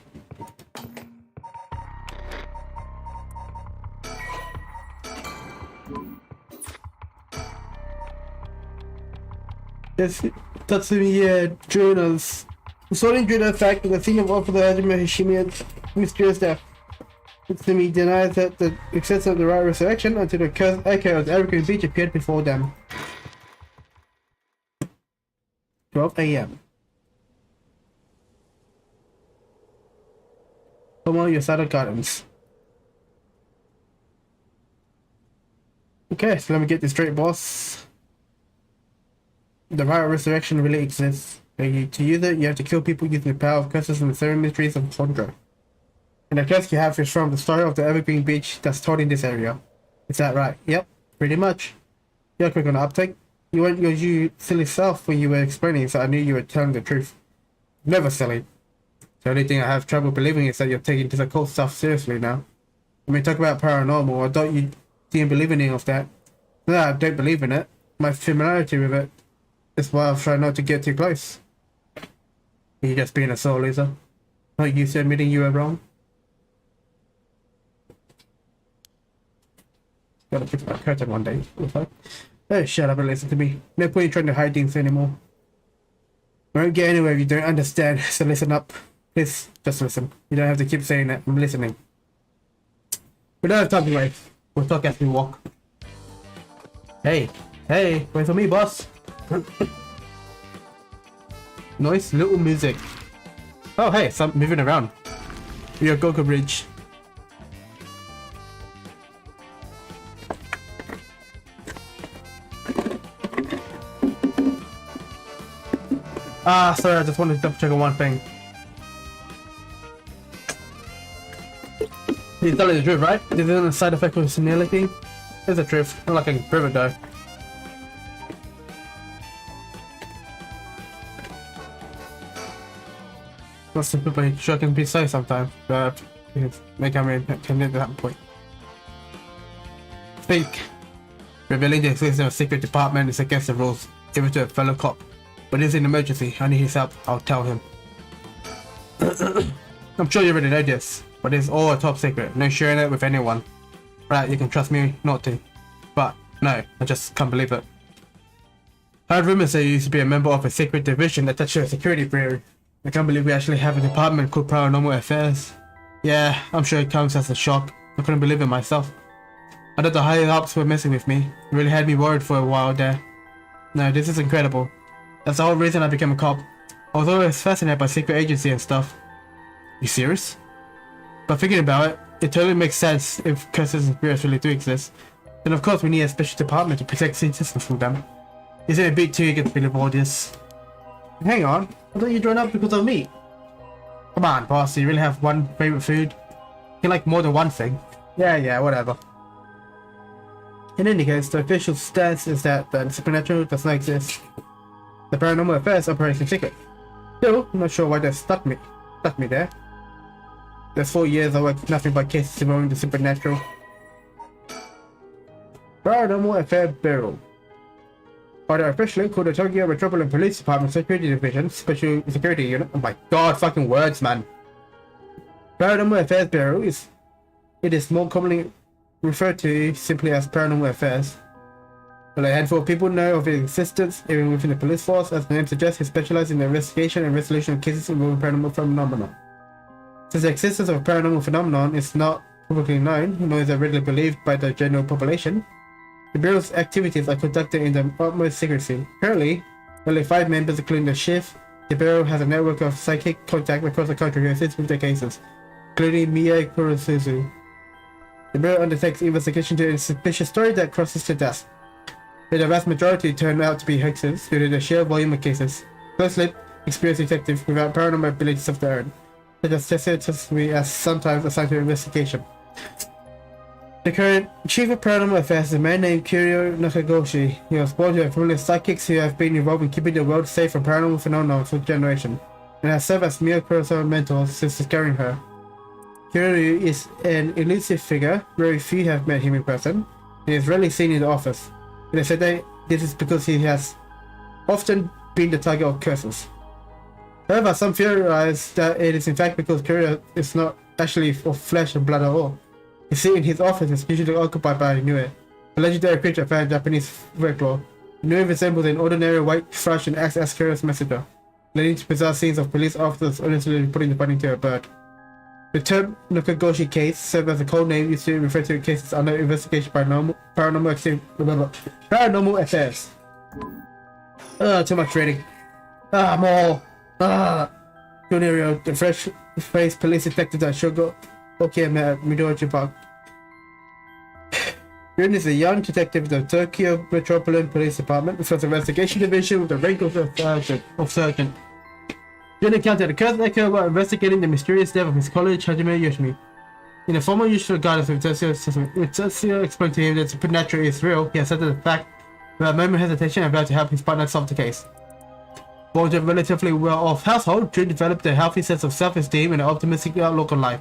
Yes, Tatsumi journals. Sorting during the fact that the senior officer of the Hajime Hishimiya's mysterious death. Tatsumi denies that the existence of the right resurrection until the cursed echo of the Evergreen Beach appeared before them. 12 AM. Tomo Yosada Gardens. Okay, so let me get this straight, boss. The right of resurrection really exists. To use it, you have to kill people using the power of curses and the 7 mysteries of Sondra. And the curse you have is from the story of the Evergreen Beach that's told in this area. Is that right? Yep, pretty much. You're quick on the uptake. You weren't your silly self when you were explaining, so I knew you were telling the truth. Never silly. The only thing I have trouble believing is that you're taking this occult stuff seriously now. When we talk about paranormal, I thought you didn't believe in any of that. No, I don't believe in it. My familiarity with it is why I've tried not to get too close. You just being a soul loser. Not used to admitting you were wrong. Gotta fix my curtain one day. Oh, shut up and listen to me. No point in trying to hide things anymore. We won't get anywhere if you don't understand, so listen up. Please, just listen. You don't have to keep saying that. I'm listening. We don't have time to waste. We'll talk as we walk. Hey, wait for me, boss. Nice little music. Oh, hey, some moving around. We are Goku Bridge. Sorry, I just wanted to double check on one thing. He's telling the truth, right? This isn't a side effect of senility. It's the truth. Not like I can prove it though. Not simple, but sure can be so sometimes. But make our intended at that point. Think. Revealing the existence of a secret department is against the rules. Give it to a fellow cop. But it's an emergency. I need his help. I'll tell him. I'm sure you already know this, but it's all a top secret. No sharing it with anyone. Right, you can trust me not to. But no, I just can't believe it. I heard rumors that you used to be a member of a secret division attached to a security bureau. I can't believe we actually have a department called Paranormal Affairs. Yeah, I'm sure it comes as a shock. I couldn't believe it myself. I thought the higher ups were messing with me. It really had me worried for a while there. No, this is incredible. That's the whole reason I became a cop. Although I was fascinated by secret agency and stuff. You serious? But thinking about it, it totally makes sense if curses and spirits really do exist. Then of course we need a special department to protect citizens from them. Is it a bit too eager to believe all this? Hang on, I thought you joined up because of me. Come on, boss, do you really have one favorite food? You like more than one thing. Yeah, whatever. In any case, the official stance is that the supernatural does not exist. The paranormal affairs operates in secret. Still, I'm not sure why they stuck me there. There's 4 years I worked nothing but cases involving the supernatural. Paranormal Affair Bureau. Or they're officially called the Tokyo Metropolitan Police Department Security Division Special Security Unit. Oh my god, fucking words, man. Paranormal Affairs Bureau is more commonly referred to simply as Paranormal Affairs. But a handful of people know of its existence, even within the police force. As the name suggests, it specializes in the investigation and resolution of cases involving paranormal phenomena. Since the existence of a paranormal phenomenon is not publicly known, nor is it readily believed by the general population, the Bureau's activities are conducted in the utmost secrecy. Currently, only 5 members, including the chief, the Bureau has a network of psychic contact across the country who assist with their cases, including Mie Kurosuzu. The Bureau undertakes investigation to a suspicious story that crosses the desk, but the vast majority turn out to be hoaxes due to the sheer volume of cases. Close-lipped, experienced detectives without paranormal abilities of their own, such as Tetsuya as sometimes assigned to investigation. The current Chief of Paranormal Affairs is a man named Kiryu Nakagoshi. He was born to a family of psychics who have been involved in keeping the world safe from paranormal phenomena for generations, and has served as mere personal mentors since discovering her. Kiryu is an elusive figure, very few have met him in person, and is rarely seen in the office. They said that this is because he has often been the target of curses. However, some theorize that it is in fact because Kiryu is not actually of flesh and blood at all. You see, in his office is usually occupied by Inoue, a legendary creature found in Japanese folklore. Inoue resembles an ordinary white thrush and acts as Kiryu's messenger, leading to bizarre scenes of police officers honestly putting the bunny to a bird. The term Nakagoshi case serves as a code name used to refer to cases under investigation by paranormal affairs. Too much reading. More. Junior, the fresh-faced police detective that Shogo Okay, Midori Park. Ryun is a young detective of the Tokyo Metropolitan Police Department with an investigation division with the rank of sergeant. Ryun encountered a curse echo while investigating the mysterious death of his colleague Hajime Yoshimi. In a formal useful guidance with Tetsuya explained to him that supernatural is real, he accepted the fact without a moment of hesitation and vowed to help his partner solve the case. Born to a relatively well-off household, Ryun developed a healthy sense of self-esteem and an optimistic outlook on life.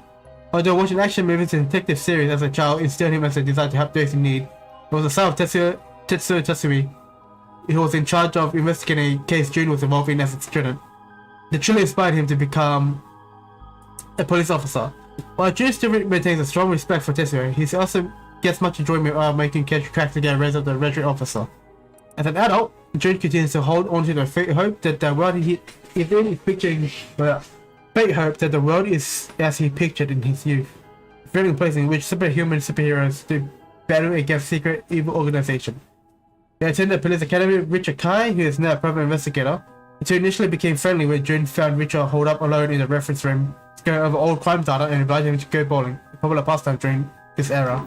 Although watching action movies and detective series as a child instilled him as a desire to help those in need, he was the son of Tetsuya Tatsumi. He was in charge of investigating a case Jun was involved in as a student. It truly inspired him to become a police officer. While Jun still maintains a strong respect for Tetsuya, he also gets much enjoyment out of making cracks to get raised up the veteran officer. As an adult, Jun continues to hold on to the hope that the world he is picturing. Hope that the world is as he pictured in his youth, a thrilling place in which superheroes do battle against secret evil organization. They attended police academy with Richard Kai, who is now a private investigator. The two initially became friendly when Jun found Richard holed up alone in the reference room, going over old crime data and invited him to go bowling, a popular pastime during this era.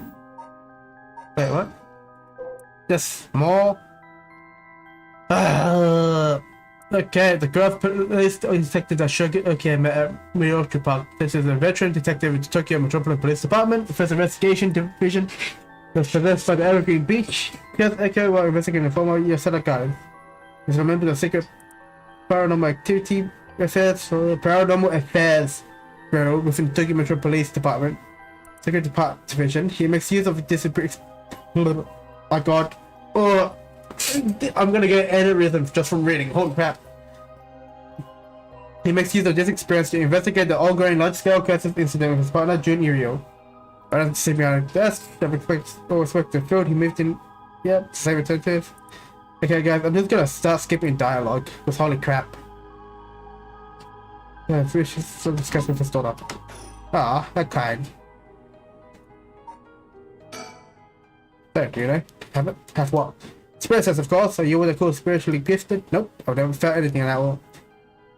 Wait, what? Just more? Okay, the girl police detective that Midori Park. This is a veteran detective in the Tokyo Metropolitan Police Department. The first investigation division was possessed by the Evergreen Beach. Here's Echo while investigating the former Yasada Garden. He's a member of the secret paranormal activity affairs or paranormal affairs bureau within the Tokyo Metropolitan Police Department. Secret division. He makes use of this. Oh my god. Oh. I'm gonna get aneurysm just from reading. Holy crap. He makes use of this experience to investigate the ongoing large-scale curses incident with his partner Jun Irio. Rather than sitting behind a desk, that respect the field, he moved in. Yep, same attentive. Okay guys, I'm just gonna start skipping dialogue, because holy crap. Yeah, we should still discuss with the stored up. Ah, that kind. Don't you know? Have it? Have what? Spirit sense, of course. So you would have called spiritually gifted? Nope, I've never felt anything like that.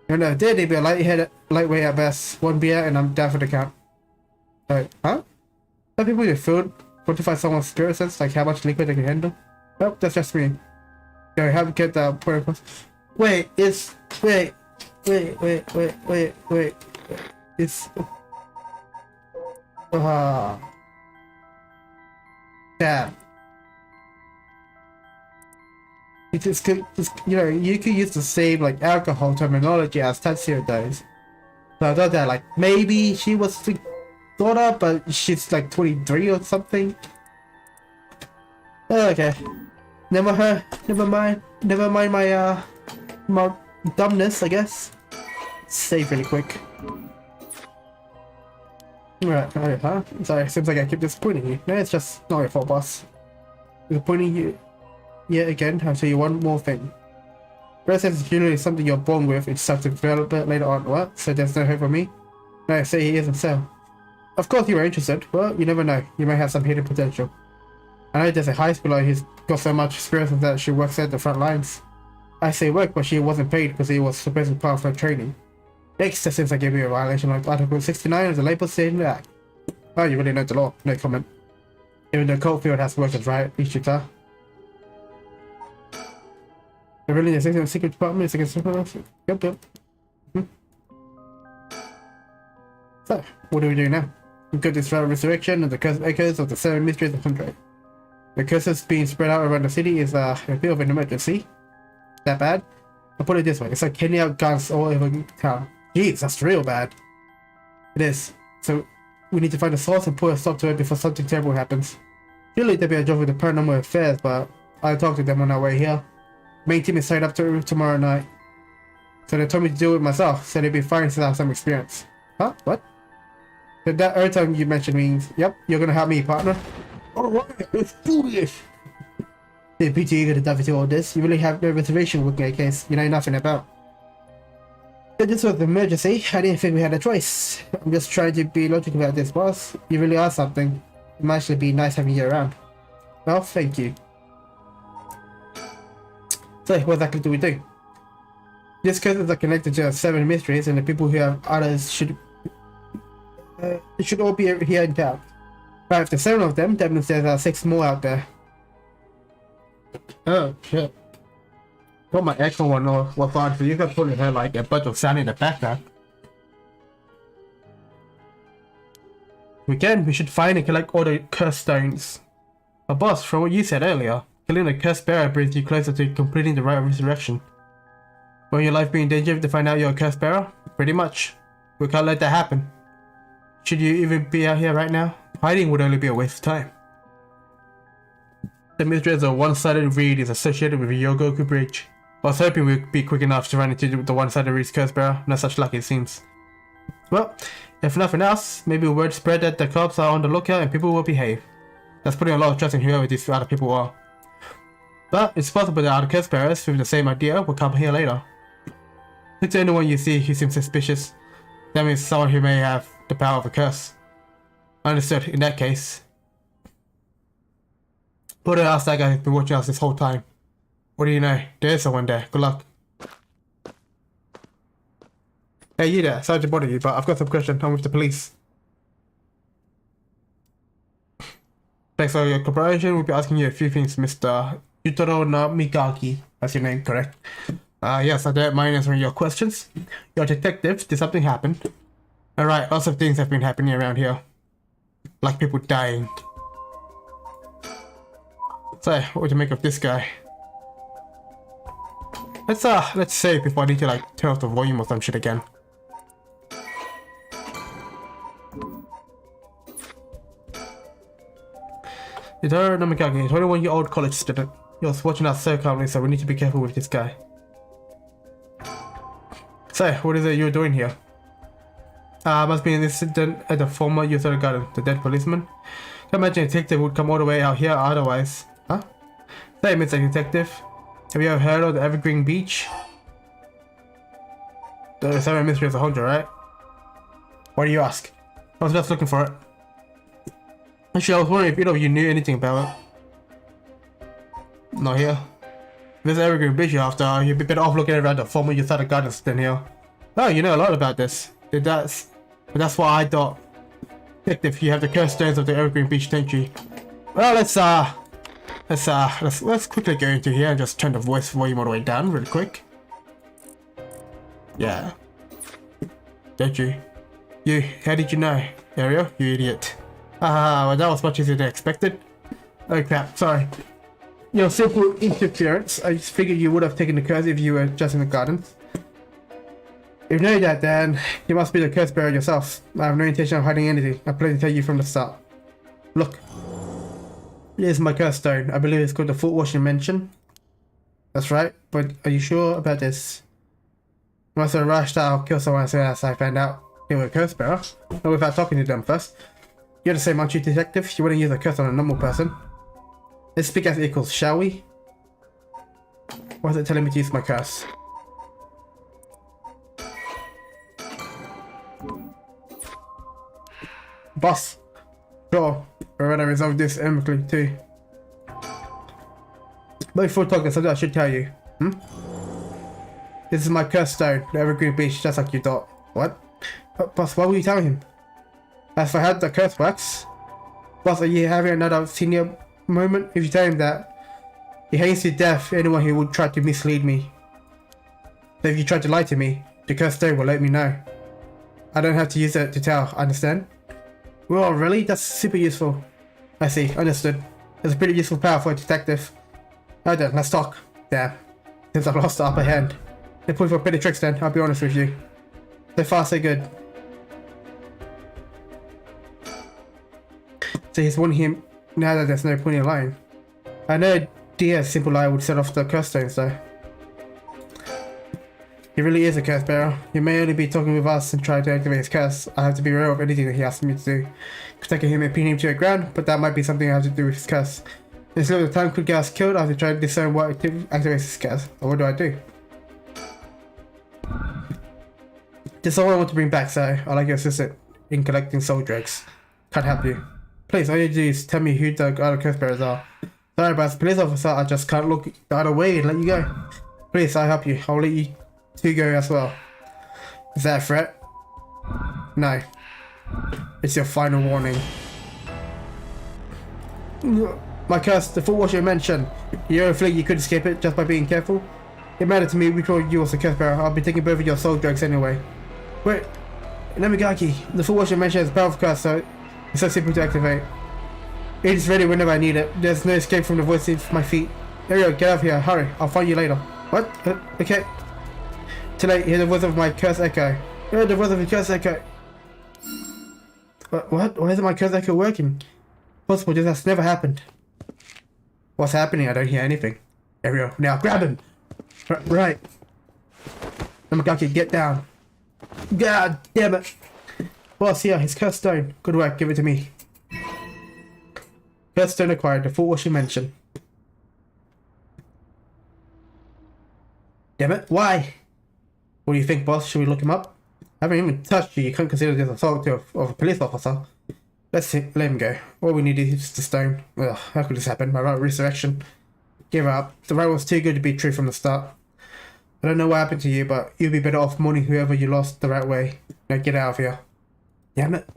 And no, dare be a lightweight at best. 1 beer and I'm down for the count. Alright, huh? Some people with food quantify someone's spirit sense, like how much liquid they can handle. Nope, that's just me. Yeah, I haven't get that point across. Wait, it's wait. It's damn. It's you know, you could use the same like alcohol terminology as Tatsuya does. So I thought that like maybe she was thought of, but she's like 23 or something. Okay. Never mind my dumbness, I guess. Save really quick. Right, huh? Sorry, seems like I keep disappointing you. No, it's just not your fault, boss. Disappointing you yet again. I'll tell you one more thing. Resistance is usually something you're born with, it's tough to develop it later on. What? So there's no hope for me? No, say he is himself. Of course you were interested. Well, you never know. You may have some hidden potential. I know there's a high schooler who's got so much experience that she works at the front lines. I say work, but she wasn't paid because it was supposed to be part of her training. Next, that seems like gave you a violation of Article 69 of the Labor Station Act. Oh, you really know the law. No comment. Even though Coldfield has workers, right? Ishita. The really the secret department is against Yep. So, what do we do now? We've got this resurrection and the curse echoes of the 7 mysteries of Hundred. The curses being spread out around the city is a bit of an emergency. That bad? I'll put it this way, it's like handing out guns all over town. Jeez, that's real bad. It is. So, we need to find a source and put a stop to it before something terrible happens. Surely there'll be a job with the paranormal affairs, but I'll talk to them on our way here. Main team is signed up to tomorrow night. So they told me to do it myself, so they'd be fine since I have some experience. Huh? What? So that every time you mention means, yep, you're gonna help me, partner. Alright, let's do this! Hey, Peter, you're gonna dive into all this. You really have no reservation with me, case you know nothing about. But this was an emergency. I didn't think we had a choice. I'm just trying to be logical about this, boss. You really are something. It might actually be nice having you around. Well, thank you. So, what exactly do we do? These cases are connected to 7 mysteries, and the people who have others should all be here in town. But if there's 7 of them, that means there's 6 more out there. Oh shit! Got my echo one was on, so you can probably hear like a bunch of sound in the background. We should find and collect all the curse stones. But boss, from what you said earlier, killing the cursed bearer brings you closer to completing the rite of resurrection. Will your life be in danger if they find out you're a cursed bearer? Pretty much. We can't let that happen. Should you even be out here right now? Hiding would only be a waste of time. The mystery of a one-sided reed is associated with the Yogoku Bridge. I was hoping we'd be quick enough to run into the one-sided reed's cursed bearer. No such luck, it seems. Well, if nothing else, maybe word spread that the cops are on the lookout and people will behave. That's putting a lot of trust in whoever these other people are. But it's possible that other curse bearers with the same idea will come here later. Look to anyone you see who seems suspicious. That means someone who may have the power of a curse. Understood, in that case. Who the hell's that guy who's been watching us this whole time? What do you know? There is someone there. Good luck. Hey, you there. Sorry to bother you, but I've got some questions. I'm with the police. Thanks for your cooperation. We'll be asking you a few things, Mr. Yutaro Namigaki. That's your name, correct? Yes, I don't mind answering your questions. You're a detective. Did something happen? Alright, lots of things have been happening around here. Like people dying. So, what would you make of this guy? Let's save before I need to like turn off the volume or some shit again. Yutaro Namigaki, a 21-year-old college student. He was watching us so calmly, so we need to be careful with this guy. So, what is it you're doing here? Must be an incident at the former Yutaro Garden, the dead policeman. Can't imagine a detective would come all the way out here otherwise. Huh? Say, Mr. Detective. Have you ever heard of the Evergreen Beach? The 7 mysteries of Honda, right? Why do you ask? I was just looking for it. Actually, I was wondering if either of you knew anything about it. Not here. If there's Evergreen Beach after, you'd be better off looking around the former Yutaro Gardens than here. Oh, you know a lot about this. That's why I thought. If you have the cursed stones of the Evergreen Beach Sanctuary. Well, let's quickly go into here and just turn the voice volume all the way down real quick. Yeah. Don't you? You, how did you know? Ariel, you idiot. Well, that was much easier than expected. Oh crap, sorry. Your simple interference. I just figured you would have taken the curse if you were just in the gardens. If you know that, then you must be the curse bearer yourself. I have no intention of hiding anything. I plan to tell you from the start. Look. Here's my curse stone. I believe it's called the Foot Washing Mansion. That's right, but are you sure about this? Once I rushed out, I'll kill someone as soon as I found out they were a curse bearer. Not without talking to them first. You're the same, aren't you, detective? You wouldn't use a curse on a normal person. Let's speak as equals, shall we? Why is it telling me to use my curse? Boss. Sure. We're gonna resolve this amicably too. But before talking, there's something I should tell you. This is my curse stone, the Evergreen Beach, just like you thought. What? Boss, why were you telling him? As for how the curse works? Boss, are you having another senior moment? If you tell him that, he hates to death anyone who would try to mislead me. So if you try to lie to me, the curse stone will let me know. I don't have to use it to tell, understand? Well, really? That's super useful. I see, understood. It's a pretty useful power for a detective. Alright then, let's talk. Damn. Since I've lost the upper hand. They're pulling for pretty tricks then, I'll be honest with you. So far, so good. So he's warning him now that there's no point in lying. I know a simple lie would set off the curse stones though. He really is a curse bearer. He may only be talking with us and trying to activate his curse. I have to be aware of anything that he asks me to do. Protecting him and pinning him to the ground, but that might be something I have to do with his curse. Instead of the time could get us killed, I have to try to discern what activates his curse. Or what do? There's someone I want to bring back, so I'd like your assistant in collecting soul drugs. Can't help you. Please, all you do is tell me who the other curse bearers are. Sorry, but as a police officer, I just can't look the other way and let you go. Please, I'll help you. I'll let you two go as well. Is that a threat? No. It's your final warning. My curse, the Foot Washing Mansion. You don't think you could escape it just by being careful? It mattered to me which one you was the curse bearer. I'll be taking both of your soul drugs anyway. Wait, Namigaki, the Foot Washing Mansion has a powerful curse, so it's so simple to activate. It is ready whenever I need it. There's no escape from the voice of my feet. Ariel, get out of here, hurry, I'll find you later. What? Okay. Too late, hear the voice of my curse echo. Hear the voice of the curse echo. What? Why isn't my curse echo working? Possible, this has never happened. What's happening? I don't hear anything. Ariel, now grab him! Right. Namigaki, get down. God damn it. Boss, here, his curse stone. Good work, give it to me. Curse stone acquired, the Foot Washing Mansion. Damn it, why? What do you think, boss? Should we look him up? I haven't even touched you. You can't consider this assault of a police officer. Let's see, let him go. All we need is the stone. Ugh, how could this happen? My right resurrection. Give up. The right was too good to be true from the start. I don't know what happened to you, but you'll be better off mourning whoever you lost the right way. Now get out of here. Damn it.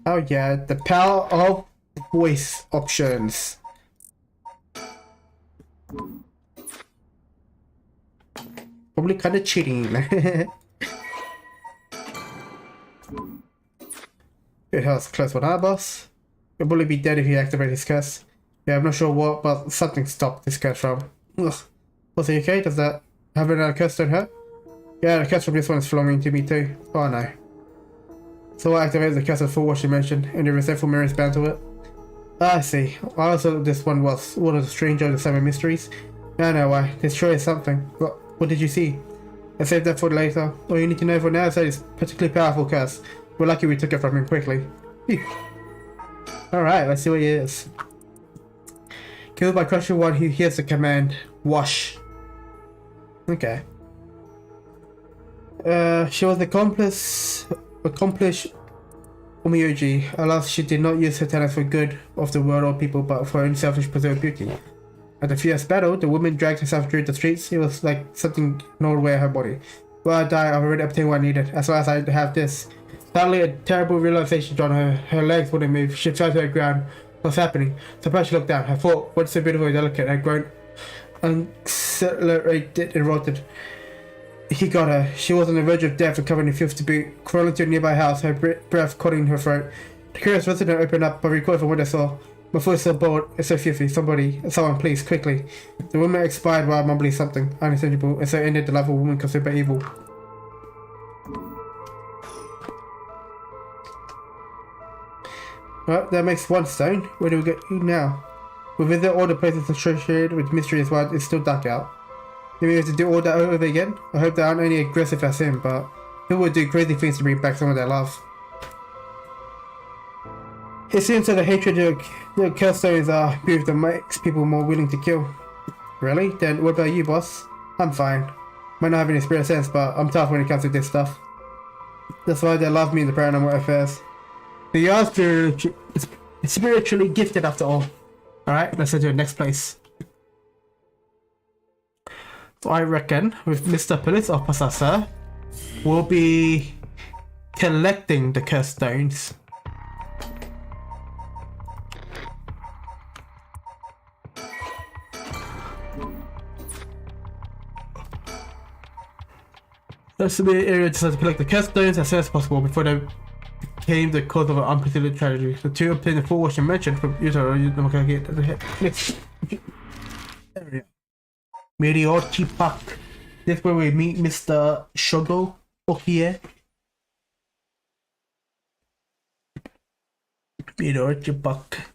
Oh yeah, the power of voice options. Probably kind of cheating. Good hell's close one, huh, boss? You'll probably be dead if you activate his curse. Yeah, I'm not sure what, but something stopped this curse from. Ugh. Was he okay? Does that have another curse don't hurt? Yeah, the curse from this one is flowing into me too. Oh no. So what activated the curse of Foot Washing Mansion and the resentful mirrors bound to it? I see. I also thought this one was one of the stranger of the seven mysteries. I know why. This sure is something. What did you see? I saved that for later. All you need to know for now is that it's a particularly powerful curse. We're lucky we took it from him quickly. Alright, let's see what it is. Killed by crushing one who hears the command, wash. Okay. She was the accomplished Umiyoji. Alas, she did not use her talents for good of the world or people, but for her own selfish pursuit of beauty. At the fierce battle, the woman dragged herself through the streets. It was like something gnawed away at her body. Well, I died, I've already obtained what I needed, as long as I have this. Suddenly, a terrible realization dawned on her. Her legs wouldn't move. She fell to the ground. What's happening? Surprised she looked down. Her thought, what's so beautiful and delicate, had grown accelerated and rotted. He got her. She was on the verge of death and covered in filth to boot. Crawling to a nearby house, her breath caught in her throat. The curious resident opened up, but recoiled from what they saw. My voice so bold, it's so filthy. Someone please, quickly. The woman expired while mumbling something unintelligible, and so ended the life of a woman considered by evil. Well, that makes one stone. Where do we go now? We visit all the places associated with mysteries while it's still dark out. Do we have to do all that over again? I hope they aren't only aggressive as him, but people would do crazy things to bring back someone they love. It seems that the hatred of the Killstones are proof that makes people more willing to kill. Really? Then what about you, boss? I'm fine. Might not have any spirit sense, but I'm tough when it comes to this stuff. That's why they love me in the paranormal affairs. So you are spiritually gifted after all. Alright, let's head to the next place. So I reckon with Mr. Police Officer, sir, we'll be collecting the cursed stones. That's the area decided to collect the cursed stones as soon as possible before they became the cause of an unprecedented tragedy. The two obtained the full wash and mentioned from Utah. Next area. Meteorchi Park. This is where we meet Mr. Shogo Okie. Meteorchi Park.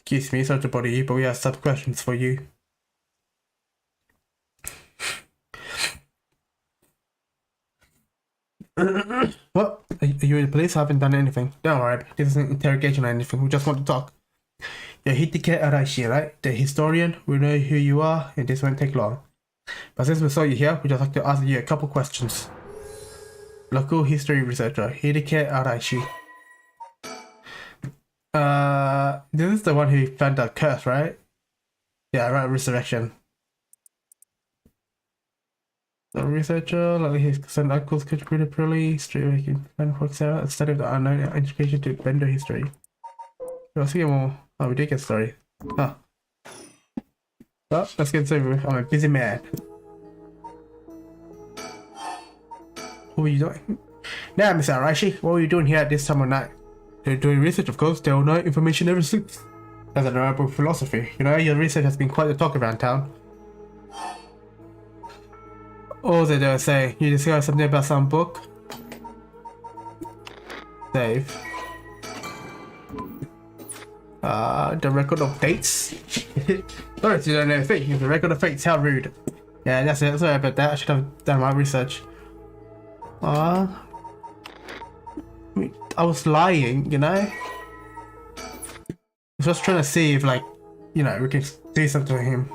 Excuse me, sorry to bother you, but we have some questions for you. What? Are you the police? I haven't done anything. Don't worry, this isn't an interrogation or anything, we just want to talk. You're Hideki Araishi, right? The historian, we know who you are, and this won't take long. But since we saw you here, we'd just like to ask you a couple questions. Local history researcher, Hideki Araishi. This is the one who found that curse, right? Yeah, right, resurrection. The researcher, like his son uncles contributed purely straight away can for Sarah instead of the unknown education to Bender history. Let's get more. Oh, we did get story. Huh. Well, let's get over. I'm a busy man. What were you doing? Now, Miss Araishi, what were you doing here at this time of night? They're doing research, of course. They all know information never sleeps. That's a noble philosophy. You know, your research has been quite the talk around town. What was it they were saying? You discovered something about some book? Save. The record of dates? Sorry, you don't know anything. The record of fates, how rude. Yeah, that's it. Sorry about that. I should have done my research. I was lying, you know? I was just trying to see if, like, you know, we can do something to him.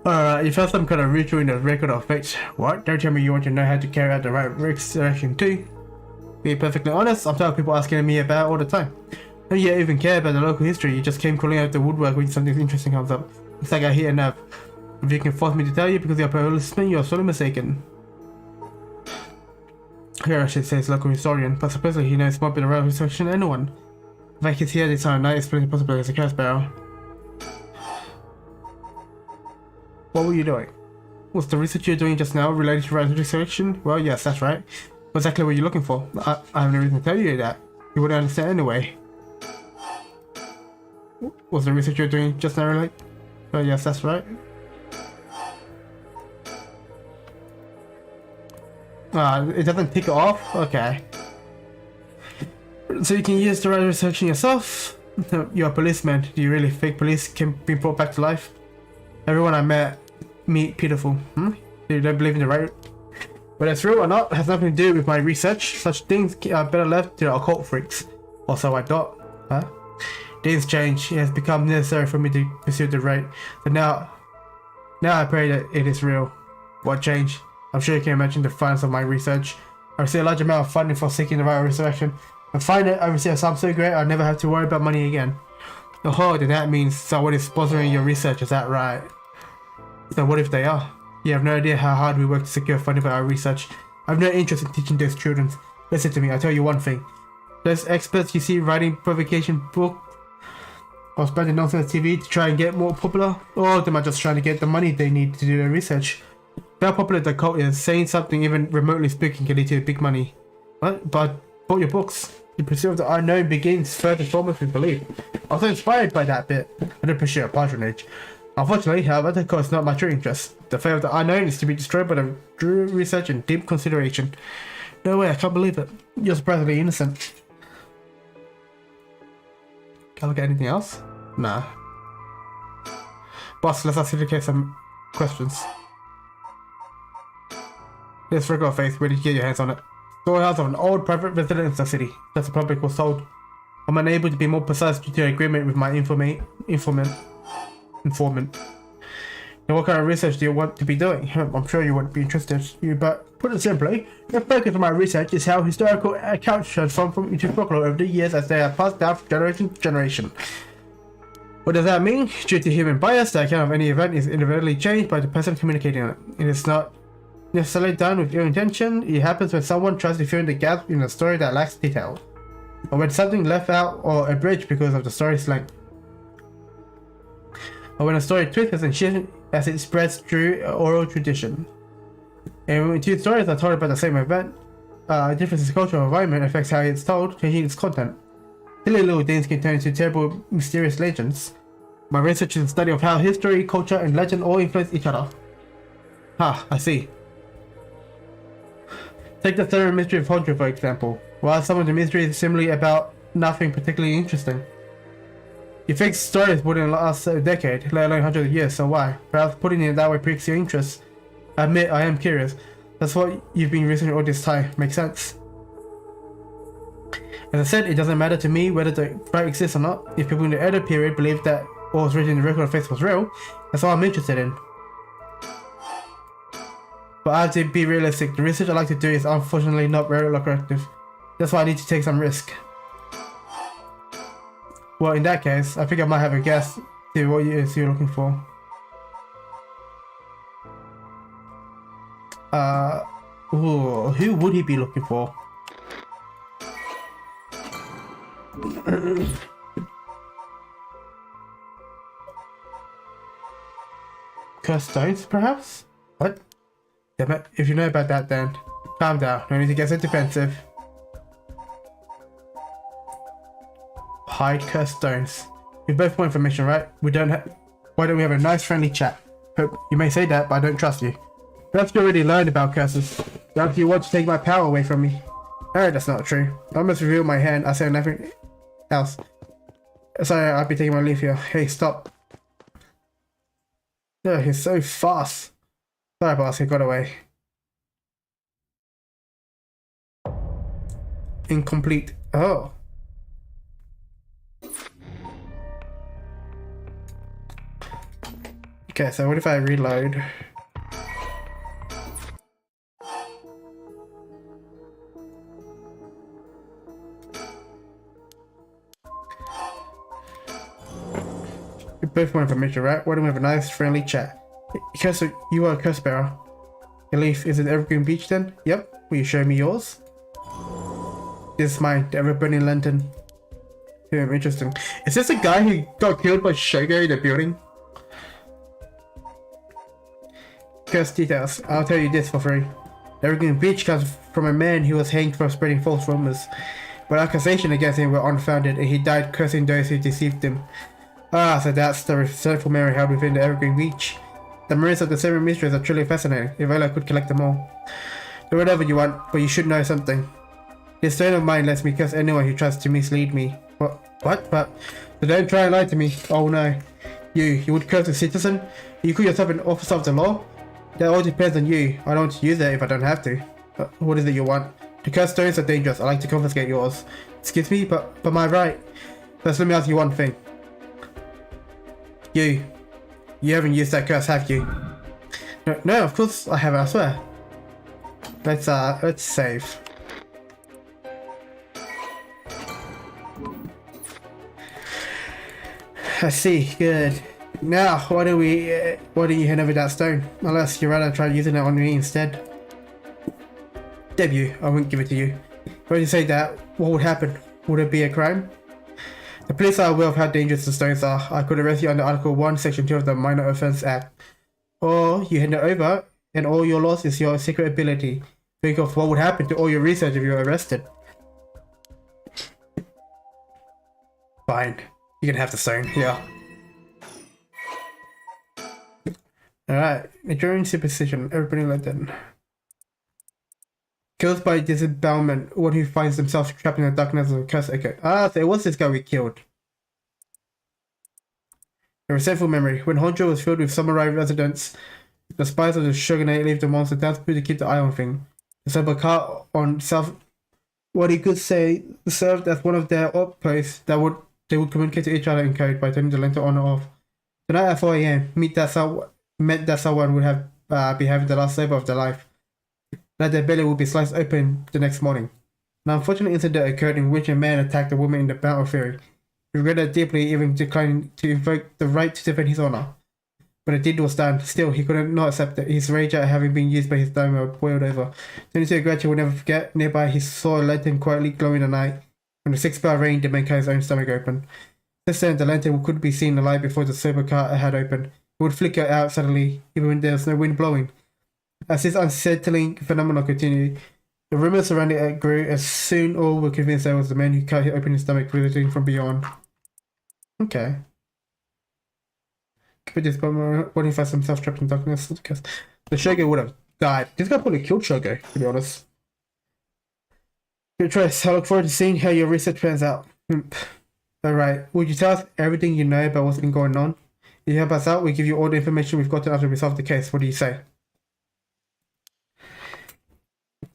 Alright, you found some kind of ritual in the record of fates. What? Don't tell me you want to know how to carry out the right resurrection too. Be perfectly honest, I'm tired of people asking me about it all the time. Don't you even care about the local history? You just came crawling out of the woodwork when something interesting comes up. Looks like I hit a nerve. If you can force me to tell you because you're a policeman, you're sorely mistaken. Here I should say it's local historian, but supposedly he knows more about the right resurrection than anyone. If I could hear this time of night, it's pretty possible it's a curse barrel. What were you doing? Was the research you're doing just now related to right resurrection? Well, yes, that's right. What exactly were you looking for? I have no reason to tell you that. You wouldn't understand anyway. Was the research you're doing just now related? Well, yes, that's right. It doesn't tick it off? Okay. So you can use the right research yourself? You're a policeman. Do you really think police can be brought back to life? Everyone I meet pitiful. You don't believe in the right? Whether it's real or not has nothing to do with my research. Such things are better left to the occult freaks. Also, I thought. Huh? Things change. It has become necessary for me to pursue the right. So now I pray that it is real. What changed? I'm sure you can imagine the fans of my research. I receive a large amount of funding for seeking the right of resurrection. And finally, I receive a sum so great I'll never have to worry about money again. Oh, then that means someone is sponsoring your research, is that right? So what if they are? You have no idea how hard we work to secure funding for our research. I have no interest in teaching those children. Listen to me, I'll tell you one thing. Those experts you see writing provocation book or spending nonsense TV to try and get more popular, all of them are just trying to get the money they need to do their research. How popular the cult is, saying something even remotely speaking can lead to big money. What? But bought your books. The pursuit of the unknown begins first and foremost with belief. I was so inspired by that bit. I don't pursue a patronage. Unfortunately, however, the cult is not my true interest. The fate of the unknown is to be destroyed by the true research and deep consideration. No way, I can't believe it. You're surprisingly innocent. Can I look at anything else? Nah. Boss, let's ask you to get some questions. This record face, where did you get your hands on it? Storehouse of an old private residence in the city. That's the public was sold. I'm unable to be more precise due to an agreement with my informant. Now what kind of research do you want to be doing? I'm sure you wouldn't be interested, but put it simply, the focus of my research is how historical accounts transform from into folklore over the years as they are passed down from generation to generation. What does that mean? Due to human bias, the account of any event is inadvertently changed by the person communicating it. It is not necessarily done with ill intention. It happens when someone tries to fill in the gaps in a story that lacks detail, or when something left out or abridged because of the story's length, or when a story twists and shifts as it spreads through oral tradition. And when two stories are told about the same event, a difference in cultural environment affects how it's told, changing its content. Silly little things can turn into terrible, mysterious legends. My research is a study of how history, culture, and legend all influence each other. Ah, I see. Take the third mystery of Hondra, for example. While some of the mystery is simply about nothing particularly interesting. You think stories wouldn't last a decade, let alone hundreds of years, so why? Perhaps putting it that way piques your interest. I admit I am curious. That's what you've been researching all this time. Makes sense. As I said, it doesn't matter to me whether the right exists or not. If people in the Edo period believe that what was written in the record of faith was real, that's all I'm interested in. But I have to be realistic. The research I like to do is unfortunately not very lucrative. That's why I need to take some risk. Well, in that case, I think I might have a guess to what it is you're looking for. Who would he be looking for? Cursed stones, perhaps? What? Damn it, if you know about that then, calm down, no need to get so defensive. Hide cursed stones. We both want information, right? Why don't we have a nice friendly chat? Hope you may say that, but I don't trust you. Perhaps you already learned about curses. Perhaps you want to take my power away from me. No, that's not true. I must reveal my hand. I say nothing else. Sorry, I'll be taking my leave here. Hey, stop. Oh, he's so fast. Sorry, boss, he got away. Incomplete. Oh. Okay, so what if I reload? We both want information, right? Why don't we have a nice friendly chat? Because you are a curse bearer. Your leaf is in Evergreen Beach then? Yep. Will you show me yours? This is mine, the ever-burning lantern. Yeah, interesting. Is this a guy who got killed by Shogo in the building? Curse details. I'll tell you this for free. The Evergreen Beach comes from a man who was hanged for spreading false rumors. But accusations against him were unfounded and he died cursing those who deceived him. Ah, so that's the resentful memory held within the Evergreen Beach. The memories of the 7 mysteries are truly fascinating, if only I could collect them all. Do whatever you want, but you should know something. This stone of mine lets me curse anyone who tries to mislead me. What? But so don't try and lie to me. Oh no. You would curse a citizen? You call yourself an officer of the law? That all depends on you. I don't want to use it if I don't have to. What is it you want? The cursed stones are dangerous. I like to confiscate yours. Excuse me, but my right. First, let me ask you one thing. You haven't used that curse, have you? No, of course I haven't, I swear. Let's save. I see. Good. Now, why don't you hand over that stone? Unless you'd rather try using it on me instead. Debut, I wouldn't give it to you. When you say that, what would happen? Would it be a crime? The police are aware of how dangerous the stones are. I could arrest you under Article 1, Section 2 of the Minor Offence Act. Or you hand it over, and all your loss is your secret ability. Think of what would happen to all your research if you were arrested. Fine. You can have the stone, yeah. Alright, enduring superstition, everybody let them. Killed by disembowelment, one who finds themselves trapped in the darkness of a cursed echo. Ah, so it was this guy we killed. A resentful memory. When Honjo was filled with samurai residents, the spies of the shogunate leave the monster down to keep the eye on things. The Sabaka on South, what he could say, served as one of their outposts they would communicate to each other in code by turning the lantern on or off. Tonight at 4 AM, meant that someone would have be having the last labor of their life. That their belly would be sliced open the next morning. An unfortunate incident occurred in which a man attacked a woman in the battle fury. He regretted deeply, even declining to invoke the right to defend his honor. When the deed was done, still he could not accept it. His rage at having been used by his daimyo boiled over. Turning to a graduate will never forget, nearby he saw a lantern quietly glowing in the night. When the 6-bell rang, the man cut his own stomach open. Since then, the lantern could be seen alight before the sober car had opened. It would flicker out suddenly, even when there was no wind blowing. As this unsettling phenomenon continued, the rumors surrounding it grew, as soon all were convinced there was the man who cut open his stomach visiting from beyond. Okay. But this when he finds himself trapped in darkness, because the Shogo would have died. This guy probably killed Shogo, to be honest. Good choice. I look forward to seeing how your research pans out. Alright, would you tell us everything you know about what's been going on? If you help us out, we give you all the information we've gotten after we solve the case. What do you say?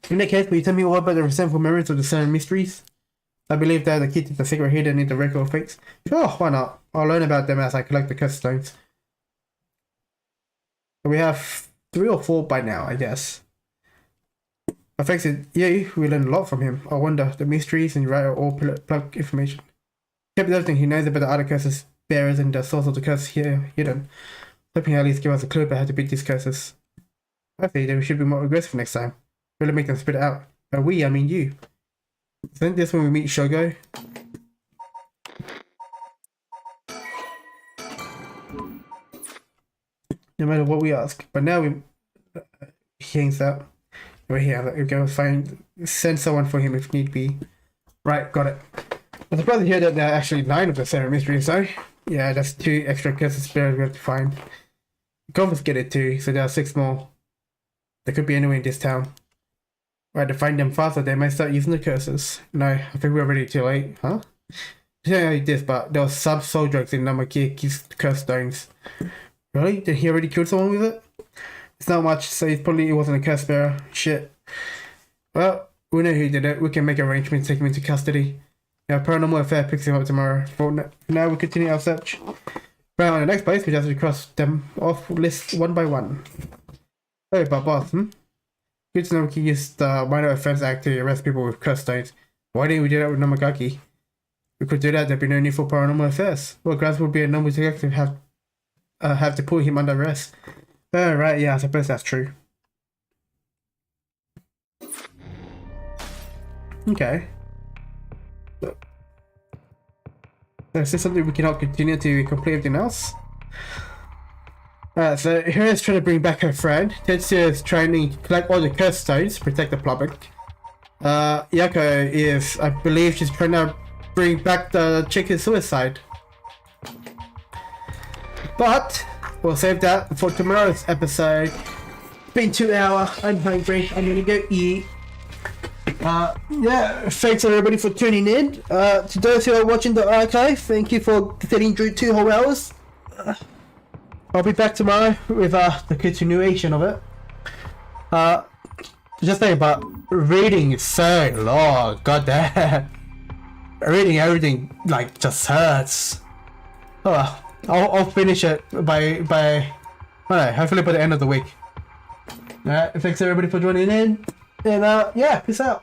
In that case, will you tell me all about the resentful memories of the Seven Mysteries? I believe they're the key to the secret hidden in the record of fakes. Sure, why not? I'll learn about them as I collect the cursed stones. We have 3 or 4 by now, I guess. Thanks to you, we learned a lot from him. I wonder, the mysteries and writer all plug information. He kept everything he knows about the other curses bearers and the source of the curse here hidden. Hoping at least give us a clue about how to beat these curses. I think then we should be more aggressive next time. Really make them spit it out. By we, I mean you. Isn't this when we meet Shogo? No matter what we ask. But now he hangs out. We're here. We go send someone for him if need be. Right, got it. I'm surprised to hear that there are actually 9 of the 7 mysteries, so yeah, that's 2 extra curses spirits we have to find. Confiscated 2, so there are 6 more. They could be anywhere in this town. Right, to find them faster, they might start using the curses. No, I think we're already too late, huh? I don't know this, but there was some soul drugs in Namaki's curse stones. Really? Did he already kill someone with it? It's not much, so it wasn't a curse bearer. Shit. Well, we know who did it. We can make arrangements to take him into custody. Our paranormal affair picks him up tomorrow. For now, we continue our search. Right, on the next place, we just have to cross them off list one by one. Oh, but boss, Good to know we can use the Minor Offence Act to arrest people with cursed stones. Why didn't we do that with Namagaki? We could do that, there'd be no need for paranormal affairs. Well, Grants would be a normal detective have to put him under arrest. Oh, right, yeah, I suppose that's true. Okay. Is this something we cannot continue to complete everything else? So Hira's trying to bring back her friend. Tetsuya is trying to collect all the cursed stones to protect the public. Yako is, I believe she's trying to bring back the chicken's suicide. But we'll save that for tomorrow's episode. It's been 2 hours. I'm hungry. I'm gonna go eat. Yeah, thanks everybody for tuning in. To those who are watching the archive, thank you for sitting through 2 whole hours. I'll be back tomorrow with the continuation of it. Just think about reading is so long. God damn. Reading everything like just hurts. Oh, I'll finish it by hopefully by the end of the week. Alright, thanks everybody for joining in. And yeah, peace out.